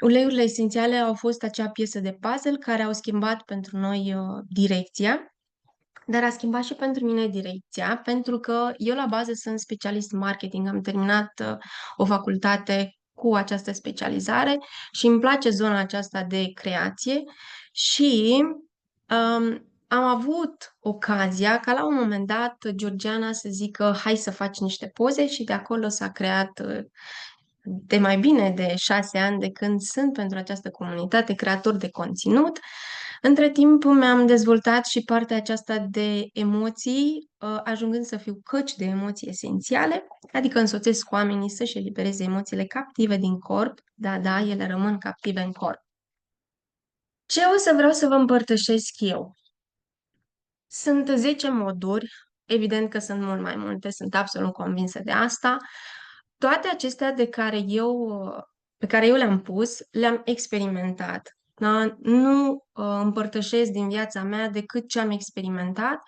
uleiurile esențiale au fost acea piesă de puzzle care au schimbat pentru noi direcția, dar a schimbat și pentru mine direcția, pentru că eu la bază sunt specialist marketing, am terminat o facultate cu această specializare și îmi place zona aceasta de creație și am avut ocazia ca la un moment dat Georgiana să zică hai să faci niște poze și de acolo s-a creat de mai bine de 6 ani de când sunt pentru această comunitate creator de conținut. Între timp mi-am dezvoltat și partea aceasta de emoții, ajungând să fiu coach de emoții esențiale, adică însoțesc oamenii să-și elibereze emoțiile captive din corp, da, ele rămân captive în corp. Ce o să vreau să vă împărtășesc eu? Sunt 10 moduri, evident că sunt mult mai multe, sunt absolut convinsă de asta. Toate acestea pe care eu le-am pus, le-am experimentat. Da? Nu împărtășesc din viața mea decât ce am experimentat,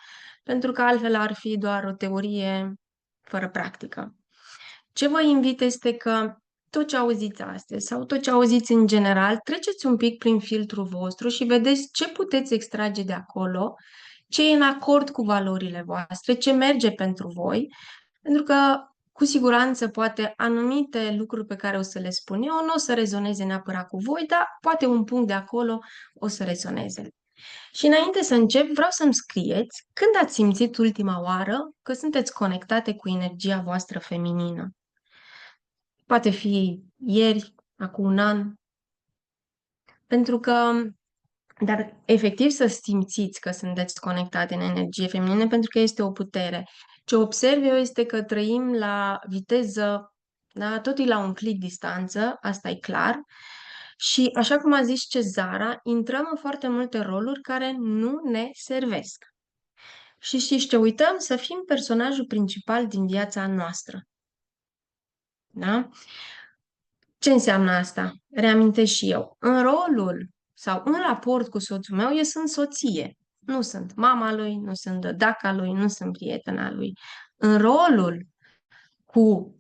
pentru că altfel ar fi doar o teorie fără practică. Ce vă invit este că tot ce auziți astăzi sau tot ce auziți în general, treceți un pic prin filtrul vostru și vedeți ce puteți extrage de acolo, ce e în acord cu valorile voastre, ce merge pentru voi, pentru că cu siguranță poate anumite lucruri pe care o să le spun eu nu o să rezoneze neapărat cu voi, dar poate un punct de acolo o să rezoneze. Și înainte să încep, vreau să-mi scrieți când ați simțit ultima oară că sunteți conectate cu energia voastră feminină. Poate fi ieri, acum un an, pentru că, dar efectiv să simțiți că sunteți conectate în energie feminină, pentru că este o putere. Ce observ eu este că trăim la viteză, da, totul la un click distanță, asta e clar, și așa cum a zis Cezara, intrăm în foarte multe roluri care nu ne servesc. Și știți ce uităm? Să fim personajul principal din viața noastră. Da? Ce înseamnă asta? Reamintesc și eu. În rolul sau în raport cu soțul meu, eu sunt soție. Nu sunt mama lui, nu sunt dădaca lui, nu sunt prietena lui. În rolul cu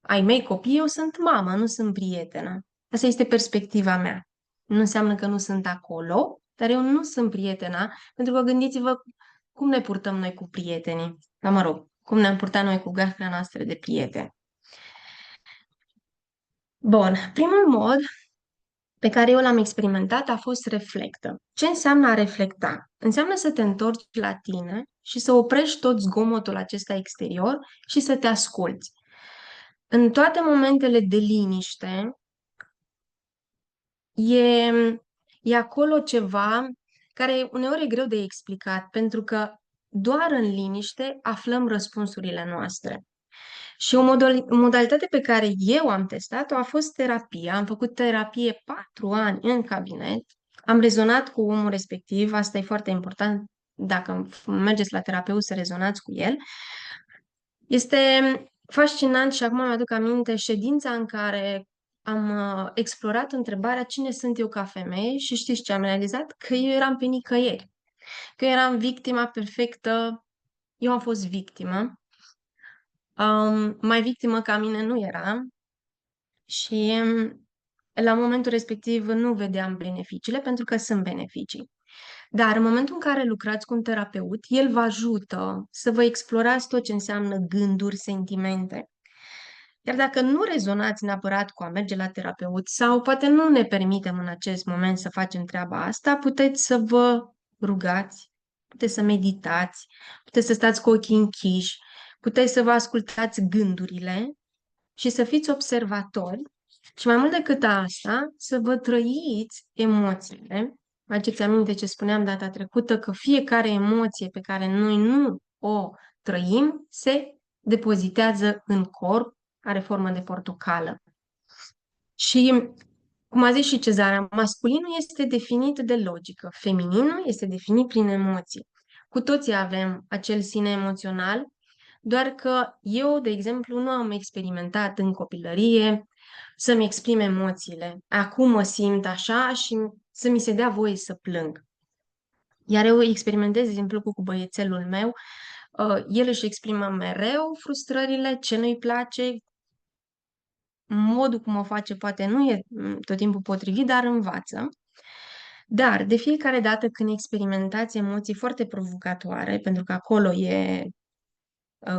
ai mei copii, eu sunt mamă, nu sunt prietenă. Asta este perspectiva mea. Nu înseamnă că nu sunt acolo, dar eu nu sunt prietena, pentru că gândiți-vă cum ne purtăm noi cu prietenii. Dar mă rog, cum ne-am purtat noi cu gașca noastră de prieteni. Bun, primul mod pe care eu l-am experimentat a fost reflectă. Ce înseamnă a reflecta? Înseamnă să te întorci la tine și să oprești tot zgomotul acesta exterior și să te asculți. În toate momentele de liniște e acolo ceva care uneori e greu de explicat, pentru că doar în liniște aflăm răspunsurile noastre. Și o modalitate pe care eu am testat-o a fost terapia. Am făcut terapie 4 ani în cabinet. Am rezonat cu omul respectiv. Asta e foarte important dacă mergeți la terapeut să rezonați cu el. Este fascinant și acum mi-aduc aminte ședința în care am explorat întrebarea cine sunt eu ca femeie și știți ce am realizat? Că eu eram pe nicăieri. Că eu eram victima perfectă. Eu am fost victimă. Mai victimă ca mine nu eram și la momentul respectiv nu vedeam beneficiile, pentru că sunt beneficii. Dar în momentul în care lucrați cu un terapeut, el vă ajută să vă explorați tot ce înseamnă gânduri, sentimente. Chiar dacă nu rezonați neapărat cu a merge la terapeut sau poate nu ne permitem în acest moment să facem treaba asta, puteți să vă rugați, puteți să meditați, puteți să stați cu ochii închiși, puteți să vă ascultați gândurile și să fiți observatori și mai mult decât asta, să vă trăiți emoțiile. Faceți aminte ce spuneam data trecută, că fiecare emoție pe care noi nu o trăim se depozitează în corp, are formă de portocală. Și, cum a zis și Cezara, masculinul este definit de logică, femininul este definit prin emoții. Cu toții avem acel sine emoțional, doar că eu, de exemplu, nu am experimentat în copilărie să-mi exprim emoțiile. Acum mă simt așa și să mi se dea voie să plâng. Iar eu experimentez, de exemplu, cu băiețelul meu, el își exprimă mereu frustrările, ce nu-i place, modul cum o face poate nu e tot timpul potrivit, dar învață. Dar de fiecare dată când experimentați emoții foarte provocatoare, pentru că acolo e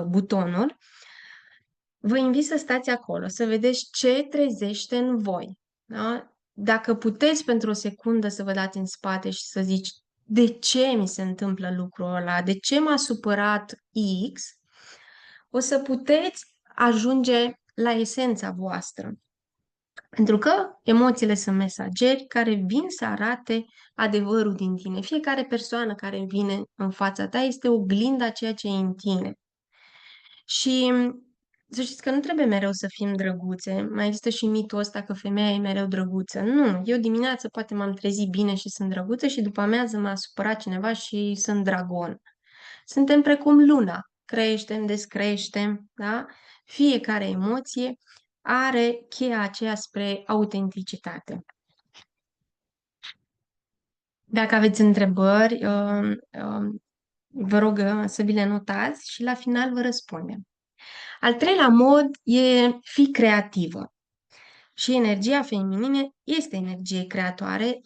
butonul, vă invit să stați acolo, să vedeți ce trezește în voi. Da? Dacă puteți pentru o secundă să vă dați în spate și să zici de ce mi se întâmplă lucrul ăla, de ce m-a supărat X, o să puteți ajunge la esența voastră. Pentru că emoțiile sunt mesageri care vin să arate adevărul din tine. Fiecare persoană care vine în fața ta este oglinda ceea ce e în tine. Și să știți că nu trebuie mereu să fim drăguțe. Mai există și mitul ăsta că femeia e mereu drăguță. Nu, eu dimineață poate m-am trezit bine și sunt drăguță și după amiază m-a supărat cineva și sunt dragon. Suntem precum luna. Creștem, descreștem, da? Fiecare emoție are cheia aceea spre autenticitate. Dacă aveți întrebări, vă rog să vi le notați și la final vă răspundem. Al treilea mod e fi creativă. Și energia feminină este energie creatoare.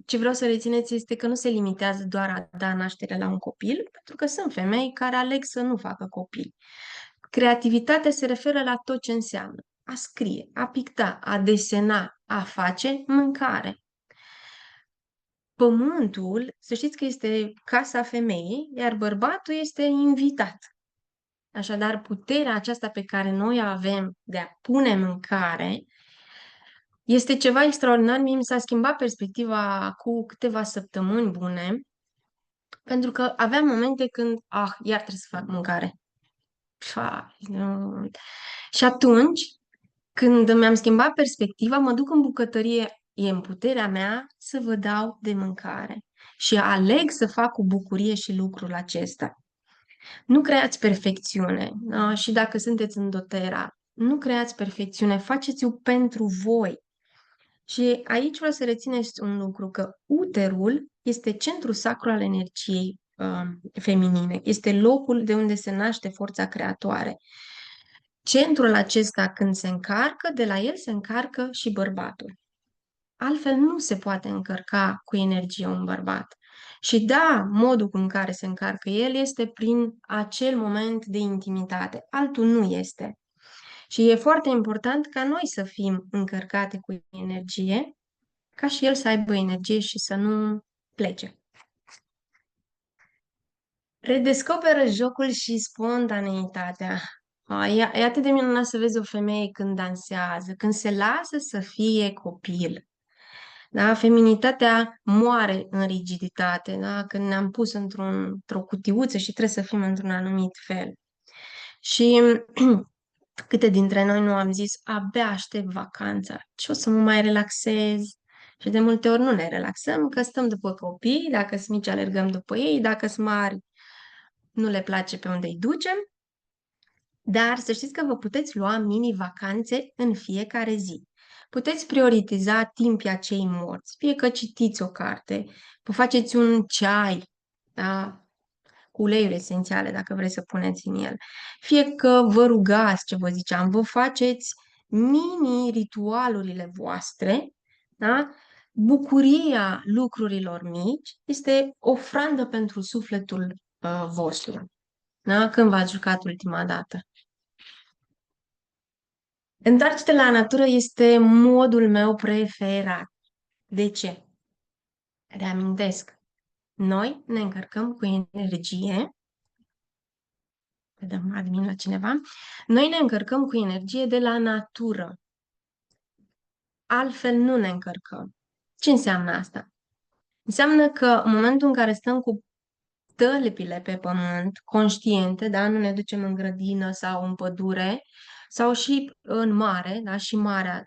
Ce vreau să rețineți este că nu se limitează doar a da naștere la un copil, pentru că sunt femei care aleg să nu facă copil. Creativitatea se referă la tot ce înseamnă a scrie, a picta, a desena, a face mâncare. Pământul, să știți că este casa femeii, iar bărbatul este invitat. Așadar, puterea aceasta pe care noi o avem de a pune mâncare este ceva extraordinar. Mie mi s-a schimbat perspectiva cu câteva săptămâni bune, pentru că aveam momente când, iar trebuie să fac mâncare. Și atunci, când mi-am schimbat perspectiva, mă duc în bucătărie, e în puterea mea să vă dau de mâncare. Și aleg să fac cu bucurie și lucrul acesta. Nu creați perfecțiune. Și dacă sunteți în doTERRA, nu creați perfecțiune, faceți-o pentru voi. Și aici vreau să rețineți un lucru, că uterul este centrul sacru al energiei feminine. Este locul de unde se naște forța creatoare. Centrul acesta, când se încarcă, de la el se încarcă și bărbatul. Altfel nu se poate încărca cu energie un bărbat. Și da, modul în care se încarcă el este prin acel moment de intimitate. Altul nu este. Și e foarte important ca noi să fim încărcate cu energie, ca și el să aibă energie și să nu plece. Redescoperă jocul și spontaneitatea. E atât de minunat să vezi o femeie când dansează, când se lasă să fie copil. Da? Feminitatea moare în rigiditate, da? Când ne-am pus într-o cutiuță și trebuie să fim într-un anumit fel. Și câte dintre noi nu am zis, abia aștept vacanța și o să mă mai relaxez. Și de multe ori nu ne relaxăm, că stăm după copii, dacă sunt mici alergăm după ei, dacă sunt mari nu le place pe unde îi ducem. Dar să știți că vă puteți lua mini-vacanțe în fiecare zi. Puteți prioritiza timpii acei morți, fie că citiți o carte, vă faceți un ceai, da? Cu uleiuri esențiale, dacă vreți să puneți în el. Fie că vă rugați, ce vă ziceam, vă faceți mini-ritualurile voastre, da? Bucuria lucrurilor mici este ofrandă pentru sufletul vostru. Da? Când v-ați jucat ultima dată? Întoarce-te la natură este modul meu preferat. De ce? Reamintesc. Noi ne încărcăm cu energie. Vedem admin la cineva. Noi ne încărcăm cu energie de la natură. Altfel nu ne încărcăm. Ce înseamnă asta? Înseamnă că în momentul în care stăm cu tălpile pe pământ, conștiente, da? Nu ne ducem în grădină sau în pădure sau și în mare, da? Și marea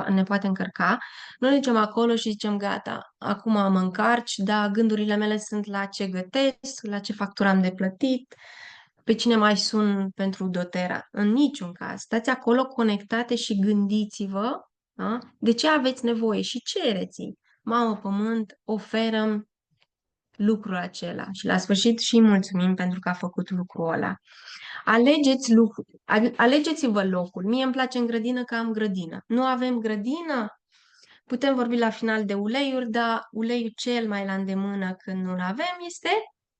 ne poate încărca. Nu ne ducem acolo și zicem, gata, acum mă încarci, da, gândurile mele sunt la ce gătesc, la ce factură am de plătit, pe cine mai sun pentru doTERRA. În niciun caz. Stați acolo conectate și gândiți-vă, da? De ce aveți nevoie și cereți. Mamă, pământ, oferă lucrul acela și la sfârșit și mulțumim pentru că a făcut lucrul ăla. Alegeți-vă locul. Mie îmi place în grădină că am grădină. Nu avem grădină? Putem vorbi la final de uleiuri, dar uleiul cel mai la îndemână când nu-l avem este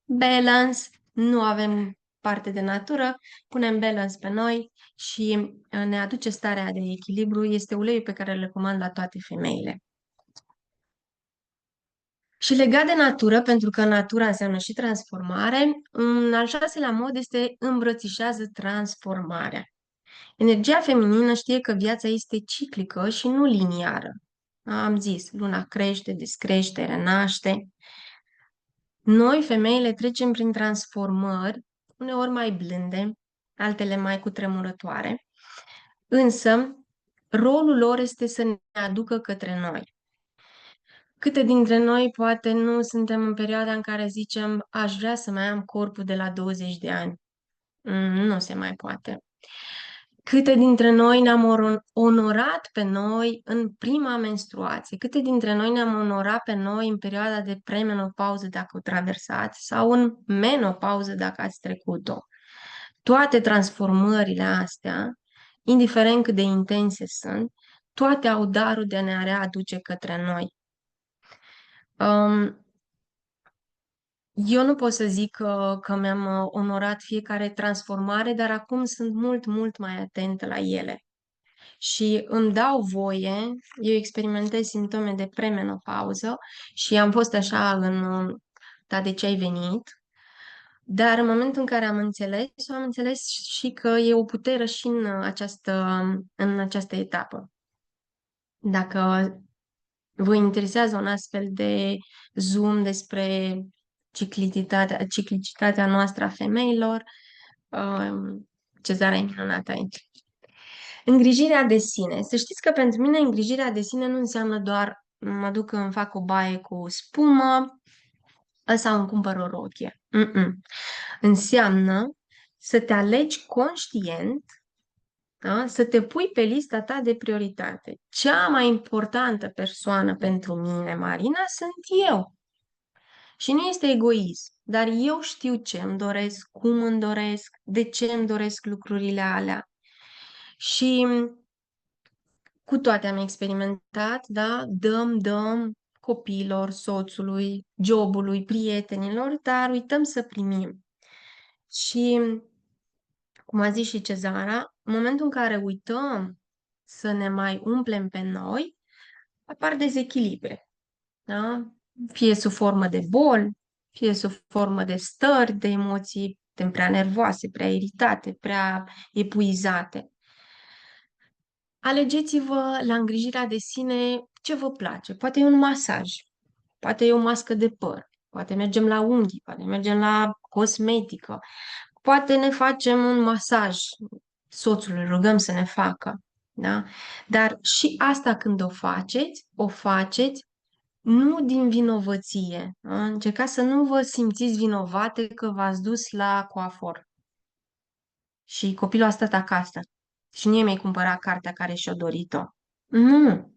balance. Nu avem parte de natură, punem balance pe noi și ne aduce starea de echilibru. Este uleiul pe care îl recomand la toate femeile. Și legat de natură, pentru că natura înseamnă și transformare, un al șaselea mod este îmbrățișează transformarea. Energia feminină știe că viața este ciclică și nu liniară. Am zis, luna crește, descrește, renaște. Noi, femeile, trecem prin transformări, uneori mai blânde, altele mai cutremurătoare, însă rolul lor este să ne aducă către noi. Câte dintre noi poate nu suntem în perioada în care zicem aș vrea să mai am corpul de la 20 de ani? Nu se mai poate. Câte dintre noi ne-am onorat pe noi în prima menstruație? Câte dintre noi ne-am onorat pe noi în perioada de premenopauză dacă o traversați sau în menopauză dacă ați trecut-o? Toate transformările astea, indiferent cât de intense sunt, toate au darul de a ne readuce către noi. Eu nu pot să zic că mi-am onorat fiecare transformare, dar acum sunt mult, mult mai atentă la ele. Și îmi dau voie, eu experimentez simptome de premenopauză și am fost așa da, de ce ai venit? Dar în momentul în care am înțeles și că e o putere și în această etapă. Dacă vă interesează un astfel de zoom despre ciclicitatea noastră a femeilor, Cezara e minunată aici. Îngrijirea de sine. Să știți că pentru mine îngrijirea de sine nu înseamnă doar mă duc îmi fac o baie cu spumă sau îmi cumpăr o rochie. Înseamnă să te alegi conștient, da? Să te pui pe lista ta de prioritate. Cea mai importantă persoană pentru mine, Marina, sunt eu. Și nu este egoism, dar eu știu ce îmi doresc, cum îmi doresc, de ce îmi doresc lucrurile alea. Și cu toate am experimentat, da? Dăm copiilor, soțului, jobului, prietenilor, dar uităm să primim. Și, cum a zis și Cezara, în momentul în care uităm să ne mai umplem pe noi, apar dezechilibre, da? Fie sub formă de boli, fie sub formă de stări, de emoții prea nervoase, prea iritate, prea epuizate. Alegeți-vă la îngrijirea de sine ce vă place. Poate e un masaj, poate e o mască de păr, poate mergem la unghii, poate mergem la cosmetică, poate ne facem un masaj, soțul îl rugăm să ne facă. Da? Dar și asta când o faceți nu din vinovăție. Da? Încercați să nu vă simțiți vinovate că v-ați dus la coafor și copilul a stat acasă și nu mi-ai cumpărat cartea care și-o dorit-o. Nu.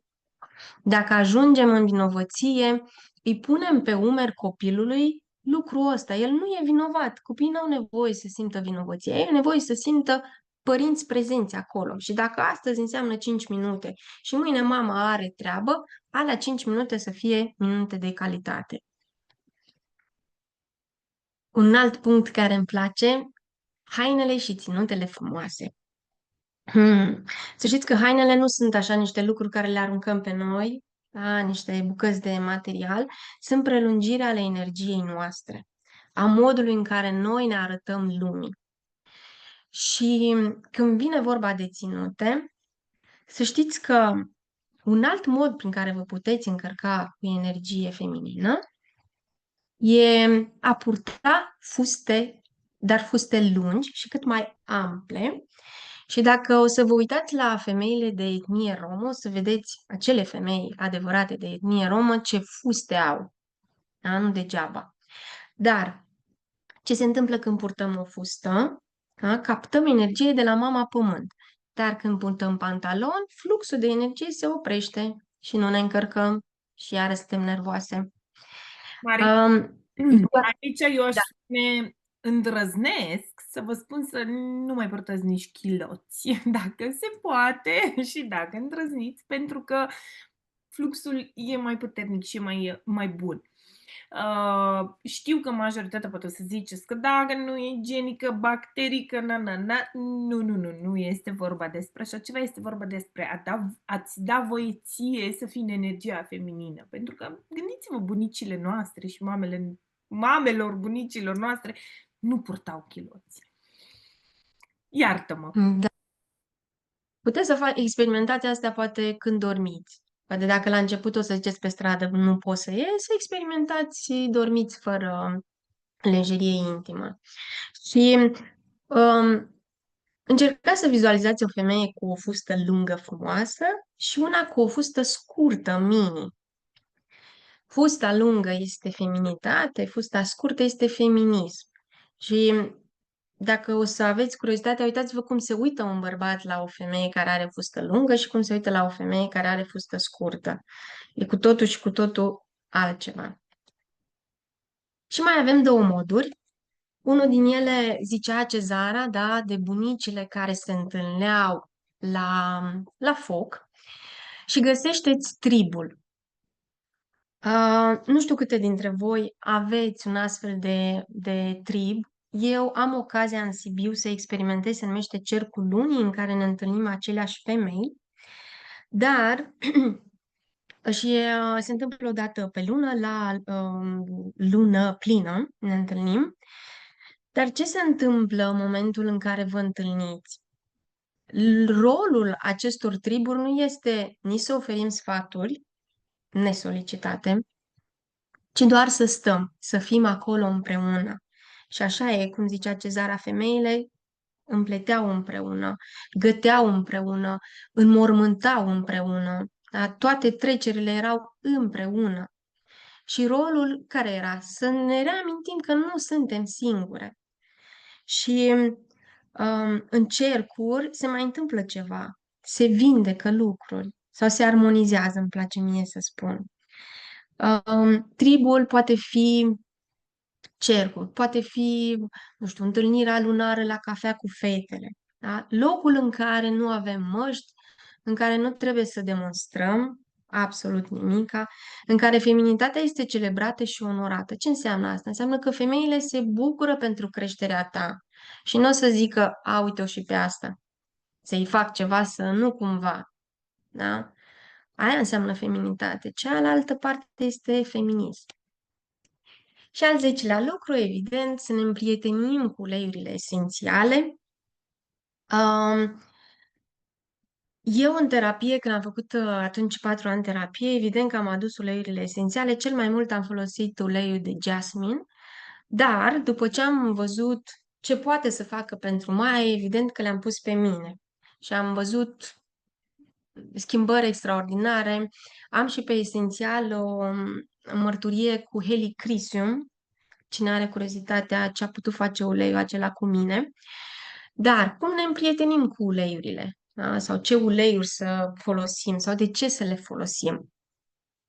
Dacă ajungem în vinovăție, îi punem pe umeri copilului lucrul ăsta. El nu e vinovat. Copiii nu au nevoie să simtă vinovăție. Ei au nevoie să simtă părinți prezenți acolo. Și dacă astăzi înseamnă 5 minute și mâine mama are treabă, alea 5 minute să fie minute de calitate. Un alt punct care îmi place, hainele și ținutele frumoase. Să știți că hainele nu sunt așa niște lucruri care le aruncăm pe noi, da? Niște bucăți de material, sunt prelungiri ale energiei noastre, a modului în care noi ne arătăm lumii. Și când vine vorba de ținute, să știți că un alt mod prin care vă puteți încărca cu energie feminină e a purta fuste, dar fuste lungi și cât mai ample. Și dacă o să vă uitați la femeile de etnie romă, o să vedeți acele femei adevărate de etnie romă ce fuste au, da? Nu degeaba. Dar ce se întâmplă când purtăm o fustă? Da? Captăm energie de la mama pământ. Dar când purtăm pantaloni, fluxul de energie se oprește și nu ne încărcăm și iară suntem nervoase. Mari, Um, aici eu aș da. spune, îndrăznesc să vă spun să nu mai purtați nici chiloți, dacă se poate și dacă îndrăzniți, pentru că fluxul e mai puternic și mai bun. Știu că majoritatea poate o să ziceți că dacă nu e igienică, bacterică, nu este vorba despre așa ceva, este vorba despre a-ți da voie ție să fii în energia feminină. Pentru că gândiți-vă, bunicile noastre și mamelor bunicilor noastre nu purtau chiloți. Iartă-mă. Da. Puteți să experimentați astea poate când dormiți. Poate dacă la început o să ziceți pe stradă nu pot să ies, să experimentați dormiți fără lenjerie intimă. Și încercați să vizualizați o femeie cu o fustă lungă, frumoasă și una cu o fustă scurtă, mini. Fusta lungă este feminitate, fusta scurtă este feminism. Și dacă o să aveți curiozitate, uitați-vă cum se uită un bărbat la o femeie care are fustă lungă și cum se uită la o femeie care are fustă scurtă. E cu totul și cu totul altceva. Și mai avem două moduri. Unul din ele zicea Cezara, da, de bunicile care se întâlneau la foc și găsește-ți tribul. Nu știu câte dintre voi aveți un astfel de trib. Eu am ocazia în Sibiu să experimentez, se numește Cercul Lunii, în care ne întâlnim aceleași femei, dar se întâmplă o dată pe lună, la lună plină ne întâlnim. Dar ce se întâmplă în momentul în care vă întâlniți? Rolul acestor triburi nu este nici să oferim sfaturi nesolicitate, ci doar să stăm, să fim acolo împreună. Și așa e, cum zicea Cezara, femeile împleteau împreună, găteau împreună, înmormântau împreună, da? Toate trecerile erau împreună. Și rolul care era? Să ne reamintim că nu suntem singure. Și în cercuri se mai întâmplă ceva, se vindecă lucruri sau se armonizează, îmi place mie să spun. Tribul poate fi cercul, poate fi, nu știu, întâlnirea lunară la cafea cu fetele, da? Locul în care nu avem măști, în care nu trebuie să demonstrăm absolut nimica, în care feminitatea este celebrată și onorată. Ce înseamnă asta? Înseamnă că femeile se bucură pentru creșterea ta și nu o să zică, a, uite-o și pe asta, să-i fac ceva să nu cumva, da? Aia înseamnă feminitate. Cealaltă parte este feminism. Și al 10-lea lucru, evident, să ne împrietenim cu uleiurile esențiale. Eu în terapie, când am făcut atunci 4 ani terapie, evident că am adus uleiurile esențiale. Cel mai mult am folosit uleiul de jasmin, dar după ce am văzut ce poate să facă pentru Maia, evident că le-am pus pe mine. Și am văzut schimbări extraordinare. Am și pe esențial o mărturie cu Helichrysum. Cine are curiozitatea ce a putut face uleiul acela cu mine. Dar cum ne împrietenim cu uleiurile? Da? Sau ce uleiuri să folosim? Sau de ce să le folosim?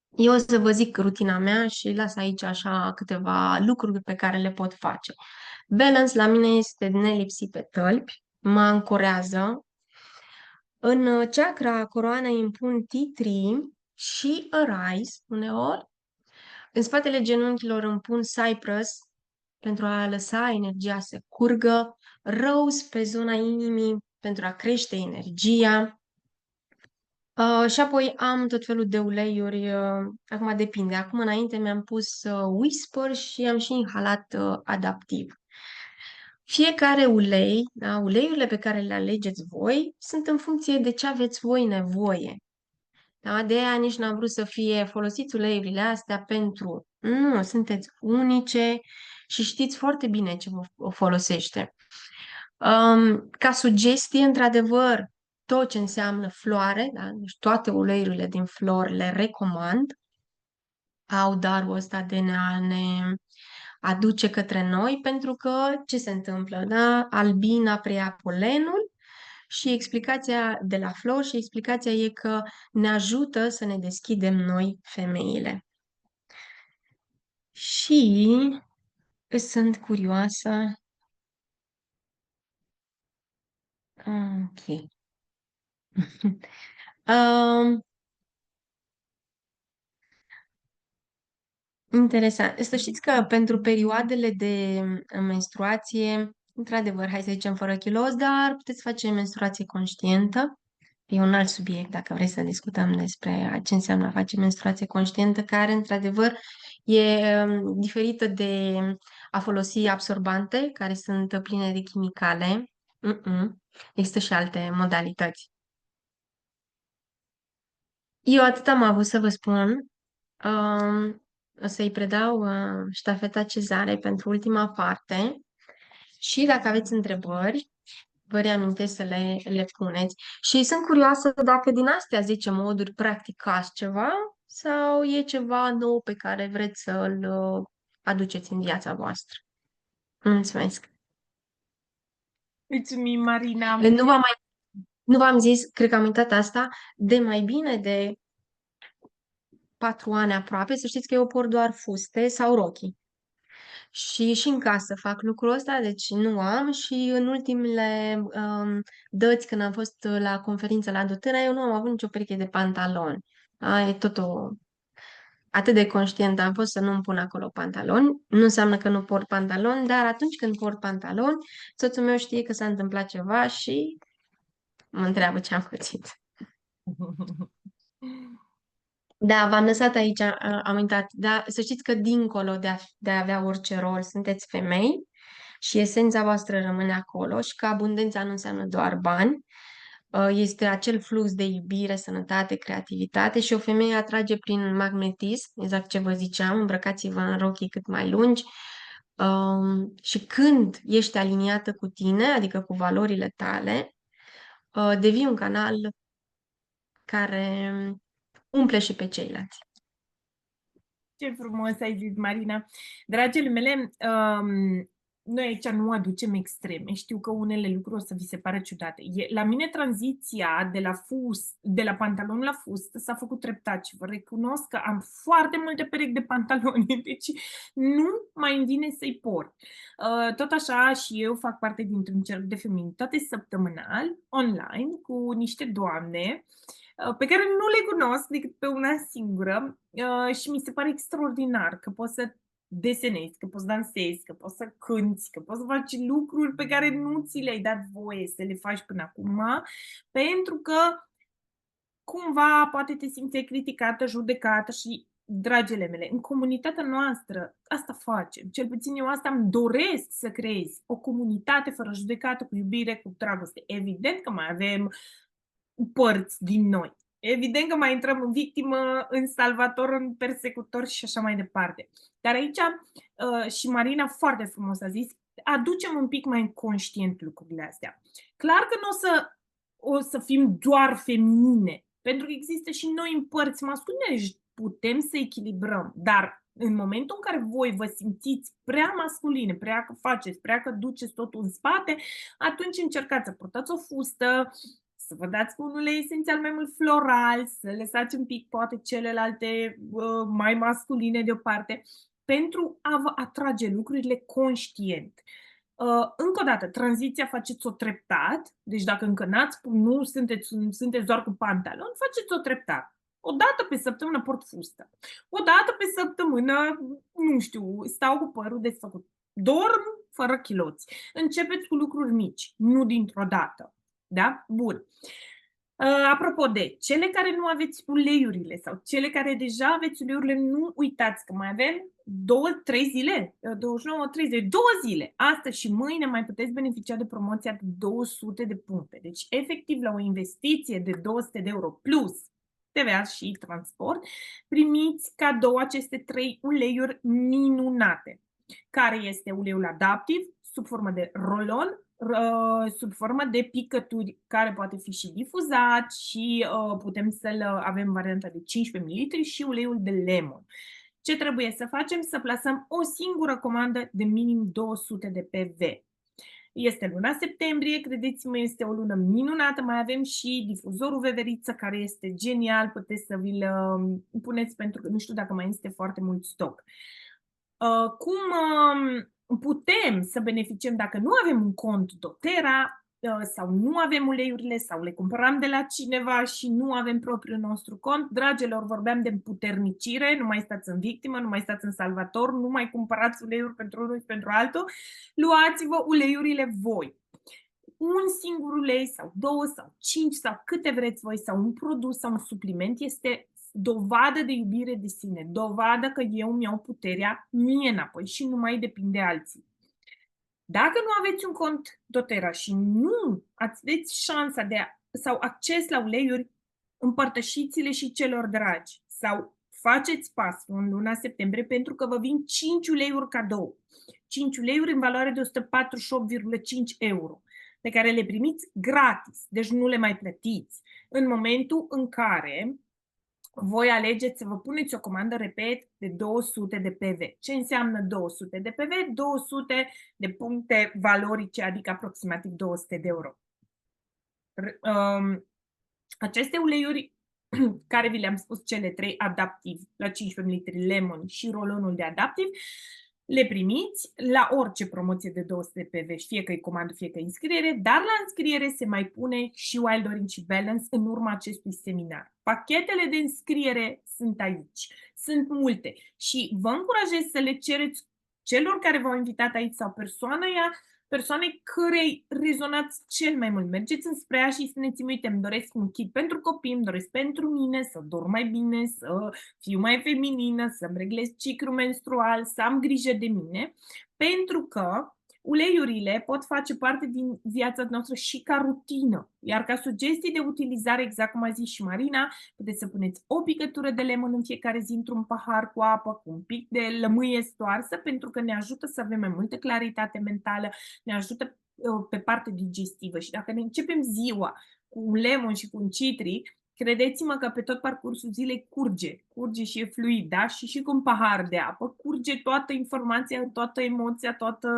Eu o să vă zic rutina mea și las aici așa câteva lucruri pe care le pot face. Balance la mine este nelipsit pe tălpi, mă ancorează. În chakra coroană îmi pun T3 și Arise uneori. În spatele genunchilor îmi pun Cypress pentru a lăsa energia să curgă, Rose pe zona inimii pentru a crește energia. Și apoi am tot felul de uleiuri, acum depinde. Acum înainte mi-am pus Whisper și am și inhalat adaptiv. Fiecare ulei, da, uleiurile pe care le alegeți voi, sunt în funcție de ce aveți voi nevoie. Da? De aia nici n-am vrut să fie folosiți uleiurile astea pentru... Nu, sunteți unice și știți foarte bine ce vă folosește. Ca sugestie, într-adevăr, tot ce înseamnă floare, da? Deci toate uleiurile din flori le recomand. Au darul ăsta de a ne aduce către noi, pentru că ce se întâmplă? Da? Albina preia polenul și explicația de la flori și explicația e că ne ajută să ne deschidem noi, femeile. Și sunt curioasă. Ok. Um, Interesant. Să știți că pentru perioadele de menstruație, într-adevăr, hai să zicem fără kilos, dar puteți face menstruație conștientă. E un alt subiect, dacă vrei să discutăm despre ce înseamnă a face menstruație conștientă, care, într-adevăr, e diferită de a folosi absorbante, care sunt pline de chimicale. Există și alte modalități. Eu atât am avut să vă spun. O să-i predau ștafeta Cezarei pentru ultima parte și dacă aveți întrebări, vă reamintesc să le puneți. Și sunt curioasă dacă din astea 10 moduri practicați ceva sau e ceva nou pe care vreți să-l aduceți în viața voastră. Mulțumesc! Mulțumim, Marina! Nu v-am zis, cred că am uitat asta, de mai bine de 4 ani aproape, să știți că eu port doar fuste sau rochii. Și în casă fac lucrul ăsta, deci nu am și în ultimele dăți când am fost la conferință la Dotâna, eu nu am avut nicio pereche de pantaloni. E totul atât de conștient am fost să nu-mi pun acolo pantaloni. Nu înseamnă că nu port pantaloni, dar atunci când port pantaloni, soțul meu știe că s-a întâmplat ceva și mă întreabă ce am pățit. Da, v-am lăsat aici, am uitat. Dar să știți că dincolo de a avea orice rol, sunteți femei și esența voastră rămâne acolo și că abundența nu înseamnă doar bani. Este acel flux de iubire, sănătate, creativitate și o femeie atrage prin magnetism, exact ce vă ziceam, îmbrăcați-vă în rochii cât mai lungi și când ești aliniată cu tine, adică cu valorile tale, devii un canal care umple și pe ceilalți. Ce frumos ai zis, Marina. Dragile mele, noi aici nu aducem extreme. Știu că unele lucruri o să vi se pare ciudate. La mine tranziția de la pantalon la fustă s-a făcut treptat și vă recunosc că am foarte multe perechi de pantaloni, deci nu mai îmi vine să-i port. Tot așa și eu fac parte dintr-un cerc de feminitate săptămânal, online, cu niște doamne pe care nu le cunosc decât pe una singură și mi se pare extraordinar că poți să desenezi, că poți dansezi, că poți să cânti, că poți să faci lucruri pe care nu ți le-ai dat voie să le faci până acum, pentru că cumva poate te simți criticată, judecată și, dragile mele, în comunitatea noastră asta facem. Cel puțin eu asta îmi doresc să creez. O comunitate fără judecată, cu iubire, cu dragoste. Evident că mai avem părți din noi. Evident că mai intrăm în victimă, în salvator, în persecutor și așa mai departe. Dar aici, și Marina foarte frumos a zis, aducem un pic mai conștient lucrurile astea. Clar că nu o să fim doar feminine, pentru că există și noi în părți masculine și putem să echilibrăm, dar în momentul în care voi vă simțiți prea masculine, prea că faceți, prea că duceți totul în spate, atunci încercați să purtați o fustă, să vă dați cu un ulei esențial mai mult floral, să lăsați un pic poate celelalte mai masculine deoparte, pentru a vă atrage lucrurile conștient. Încă o dată, tranziția faceți-o treptat, deci dacă încă nu sunteți doar cu pantaloni, faceți-o treptat. O dată pe săptămână port fustă. O dată pe săptămână, nu știu, stau cu părul desfăcut. Dorm fără chiloți. Începeți cu lucruri mici, nu dintr-o dată. Da? Bun. Apropo de cele care nu aveți uleiurile sau cele care deja aveți uleiurile, nu uitați că mai avem 2-3 zile, 29, 30, 2 zile. Astăzi și mâine mai puteți beneficia de promoția de 200 de puncte. Deci, efectiv, la o investiție de 200 de euro plus TVA și transport, primiți cadou aceste 3 uleiuri minunate. Care este uleiul adaptiv, sub formă de rolon, sub formă de picături, care poate fi și difuzat și putem să-l avem varianta de 15 ml și uleiul de lemon. Ce trebuie să facem? Să plasăm o singură comandă de minim 200 de PV. Este luna septembrie, credeți-mă, este o lună minunată, mai avem și difuzorul veveriță care este genial, puteți să vi-l puneți pentru că nu știu dacă mai este foarte mult stoc. Cum putem să beneficiem dacă nu avem un cont doTERRA sau nu avem uleiurile sau le cumpărăm de la cineva și nu avem propriul nostru cont? Dragilor, vorbeam de împuternicire, nu mai stați în victimă, nu mai stați în salvator, nu mai cumpărați uleiuri pentru unul și pentru altul, luați-vă uleiurile voi. Un singur ulei sau 2 sau 5 sau câte vreți voi sau un produs sau un supliment este dovadă de iubire de sine, dovadă că eu îmi iau puterea mie înapoi și nu mai depind de alții. Dacă nu aveți un cont doTERRA și nu aveți șansa sau acces la uleiuri, împărtășiți-le și celor dragi sau faceți pasul în luna septembrie pentru că vă vin 5 uleiuri cadou. 5 uleiuri în valoare de 148,5 euro pe care le primiți gratis, deci nu le mai plătiți. În momentul în care voi alegeți să vă puneți o comandă, repet, de 200 de PV. Ce înseamnă 200 de PV? 200 de puncte valorice, adică aproximativ 200 de euro. Aceste uleiuri care vi le-am spus, cele 3 adaptiv, la 15 ml lemon și rolonul de adaptiv, le primiți la orice promoție de 200 PV, fie că e comandă, fie că e înscriere, dar la înscriere se mai pune și Wild Orange și Balance în urma acestui seminar. Pachetele de înscriere sunt aici, sunt multe și vă încurajez să le cereți celor care v-au invitat aici sau persoanei cărei rezonați cel mai mult. Mergeți înspre ea și spuneți-mi, uite, îmi doresc un kit pentru copii, îmi doresc pentru mine, să dorm mai bine, să fiu mai feminină, să-mi reglez ciclul menstrual, să am grijă de mine, pentru că uleiurile pot face parte din viața noastră și ca rutină. Iar ca sugestii de utilizare, exact cum a zis și Marina, puteți să puneți o picătură de lemon în fiecare zi într-un pahar cu apă, cu un pic de lămâie stoarsă, pentru că ne ajută să avem mai multă claritate mentală, ne ajută pe partea digestivă. Și dacă ne începem ziua cu un lemon și cu un citric, credeți-mă că pe tot parcursul zilei curge și e fluid, da? Și cu un pahar de apă curge toată informația, toată emoția, toată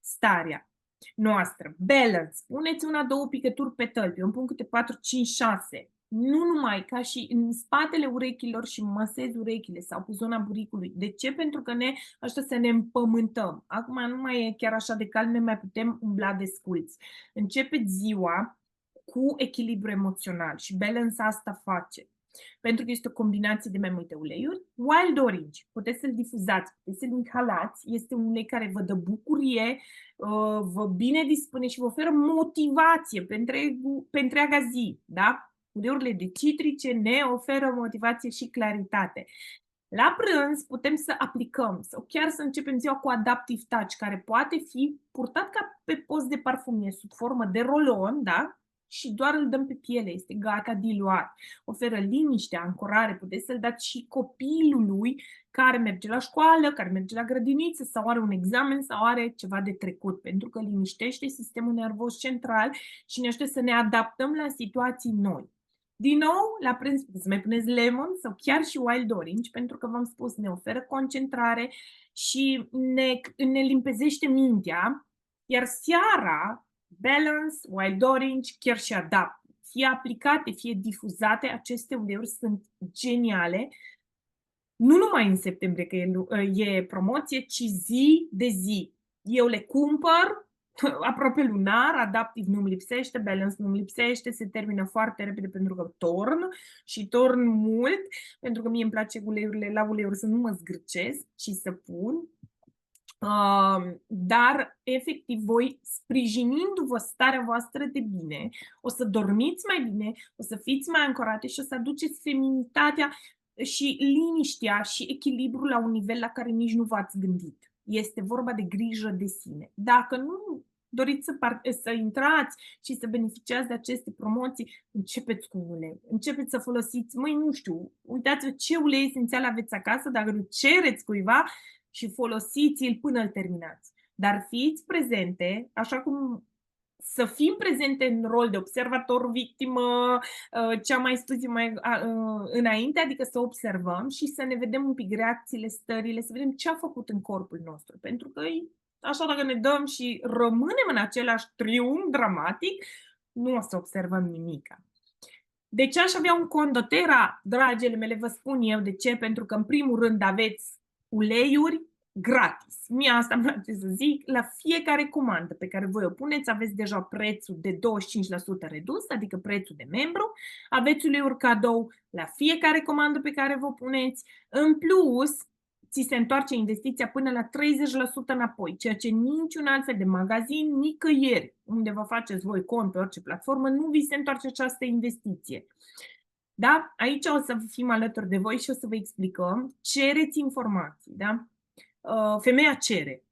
starea noastră. Balance. Puneți 1-2 picături pe tălpi, eu îmi pun câte 4, 5, 6. Nu numai ca și în spatele urechilor și măsez urechile sau pe zona buricului. De ce? Pentru că ne ajută să ne împământăm. Acum nu mai e chiar așa de calm, ne mai putem umbla desculți. Începeți ziua cu echilibru emoțional și Balance asta face. Pentru că este o combinație de mai multe uleiuri. Wild Orange, puteți să-l difuzați, puteți să-l inhalați, este un ulei care vă dă bucurie, vă bine dispune și vă oferă motivație pe întreaga zi. Da? Uleiurile de citrice ne oferă motivație și claritate. La prânz putem să aplicăm sau chiar să începem ziua cu Adaptive Touch, care poate fi purtat ca pe post de parfumie sub formă de rolon, da? Și doar îl dăm pe piele, este gata diluat. Oferă liniște, ancorare, puteți să-l dați și copilului care merge la școală, care merge la grădiniță sau are un examen sau are ceva de trecut, pentru că liniștește sistemul nervos central și ne ajută să ne adaptăm la situații noi. Din nou, la prânz puteți să mai puneți lemon sau chiar și Wild Orange, pentru că v-am spus, ne oferă concentrare și ne limpezește mintea, iar seara Balance, Wild Orange, chiar și Adapt. Fie aplicate, fie difuzate, aceste uleiuri sunt geniale. Nu numai în septembrie că e promoție, ci zi de zi. Eu le cumpăr aproape lunar, Adaptive nu-mi lipsește, Balance nu-mi lipsește, se termină foarte repede pentru că torn mult, pentru că mie îmi place la uleiuri să nu mă zgârcesc, ci să pun. Dar, efectiv, voi, sprijinindu-vă starea voastră de bine, o să dormiți mai bine, o să fiți mai ancorate și o să aduceți feminitatea și liniștea și echilibrul la un nivel la care nici nu v-ați gândit. Este vorba de grijă de sine. Dacă nu doriți să intrați și să beneficiați de aceste promoții, începeți cu ulei. Începeți să folosiți, nu știu, uitați-vă ce ulei esențial aveți acasă, dacă îl cereți cuiva și folosiți-l până îl terminați. Dar fiți prezente, așa cum să fim prezente în rol de observator, victimă, ce am mai spus mai înainte, adică să observăm și să ne vedem un pic reacțiile, stările, să vedem ce a făcut în corpul nostru. Pentru că așa, dacă ne dăm și rămânem în același triunghi dramatic, nu o să observăm nimica. De ce aș avea un cont doTERRA, dragile mele, vă spun eu de ce, pentru că în primul rând aveți uleiuri gratis. Mie asta îmi place să zic, la fiecare comandă pe care voi o puneți aveți deja prețul de 25% redus, adică prețul de membru, aveți uleiuri cadou la fiecare comandă pe care vă puneți, în plus ți se întoarce investiția până la 30% înapoi, ceea ce niciun alt fel de magazin, nicăieri, unde vă faceți voi cont pe orice platformă, nu vi se întoarce această investiție. Da? Aici o să fim alături de voi și o să vă explicăm. Cereți informații, da? Femeia cere.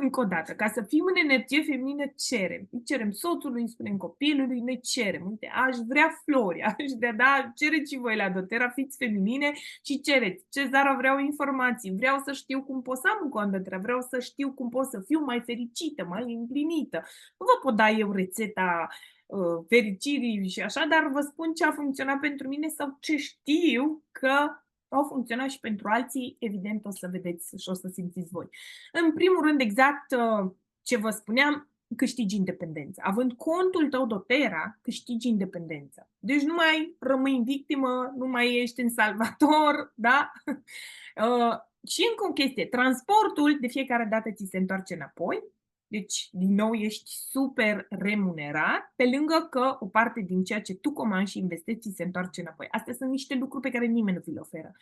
Încă o dată, ca să fim în energie feminină, cerem. Îi cerem soțului, îi spunem copilului, ne cerem. Uite, aș vrea flori, aș vrea, da, cereți și voi la doTERRA, fiți feminine și cereți. Cezara, vreau informații, vreau să știu cum pot să am un cont doTERRA, vreau să știu cum pot să fiu mai fericită, mai împlinită. Nu vă pot da eu rețeta fericirii și așa, dar vă spun ce a funcționat pentru mine sau ce știu că au funcționat și pentru alții, evident o să vedeți și o să simțiți voi. În primul rând, exact ce vă spuneam, câștigi independența. Având contul tău doTERRA, câștigi independența. Deci nu mai rămâi victimă, nu mai ești în salvator, da? Și încă o chestie, transportul de fiecare dată ți se întoarce înapoi, deci din nou ești super remunerat, pe lângă că o parte din ceea ce tu comanzi și investești ți se întoarce înapoi. Astea sunt niște lucruri pe care nimeni nu vi le oferă.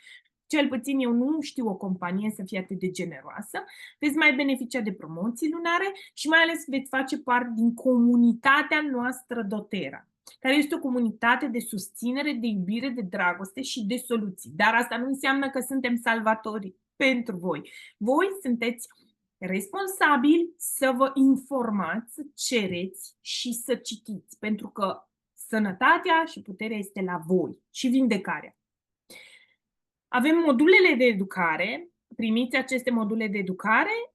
Cel puțin eu nu știu o companie să fie atât de generoasă. Veți mai beneficia de promoții lunare și mai ales veți face parte din comunitatea noastră doTERRA, care este o comunitate de susținere, de iubire, de dragoste și de soluții. Dar asta nu înseamnă că suntem salvatori pentru voi. Voi sunteți responsabili să vă informați, să cereți și să citiți, pentru că sănătatea și puterea este la voi și vindecarea. Avem modulele de educare, primiți aceste module de educare,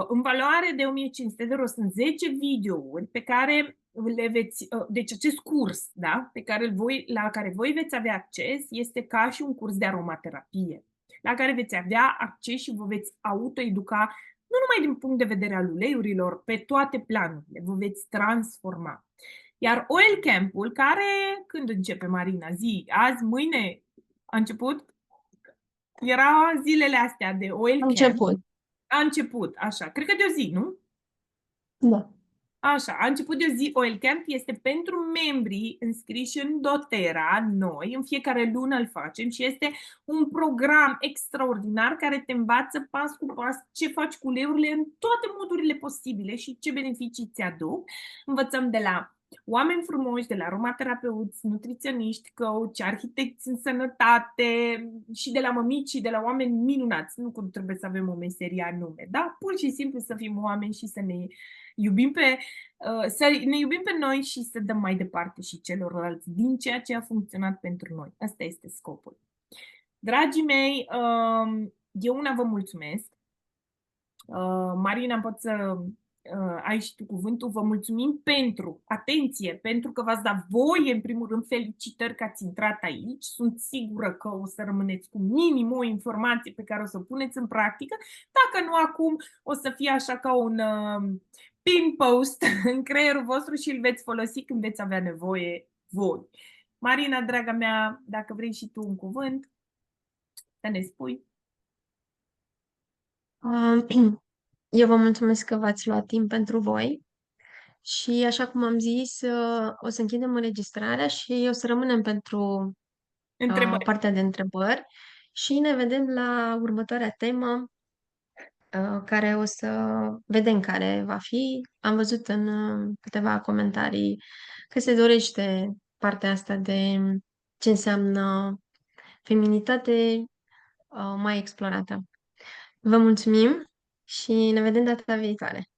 în valoare de 1500 de euro sunt 10 videouri pe care le veți, deci acest curs, da, la care voi veți avea acces este ca și un curs de aromaterapie, la care veți avea acces și vă veți autoeduca nu numai din punct de vedere al uleiurilor, pe toate planurile, vă veți transforma. Iar Oil Camp-ul, care, când începe, Marina? Azi, mâine, a început? Era zilele astea de Oil Camp. Început. A început, așa. Cred că de o zi, nu? Da. Așa, a început de o zi. Oil Camp este pentru membrii înscriși în doTERRA, noi, în fiecare lună îl facem și este un program extraordinar care te învață pas cu pas ce faci cu uleiurile în toate modurile posibile și ce beneficii ți aduc. Învățăm de la oameni frumoși, de la aromaterapeuți, nutriționiști, coach, arhitecți în sănătate și de la mămici și de la oameni minunați. Nu trebuie să avem o meserie anume, da? Pur și simplu să fim oameni și să ne iubim pe noi și să dăm mai departe și celorlalți din ceea ce a funcționat pentru noi. Asta este scopul. Dragii mei, eu una vă mulțumesc. Marina, pot să ai și tu cuvântul. Vă mulțumim pentru atenție, pentru că v-ați dat voie, în primul rând, felicitări că ați intrat aici. Sunt sigură că o să rămâneți cu minim o informație pe care o să o puneți în practică. Dacă nu acum, o să fie așa ca un pin post în creierul vostru și îl veți folosi când veți avea nevoie voi. Marina, draga mea, dacă vrei și tu un cuvânt, să ne spui. Eu vă mulțumesc că v-ați luat timp pentru voi și, așa cum am zis, o să închidem înregistrarea și o să rămânem pentru Întrebări. partea de întrebări și ne vedem la următoarea temă care o să vedem care va fi. Am văzut în câteva comentarii că se dorește partea asta de ce înseamnă feminitate mai explorată. Vă mulțumim și ne vedem data viitoare!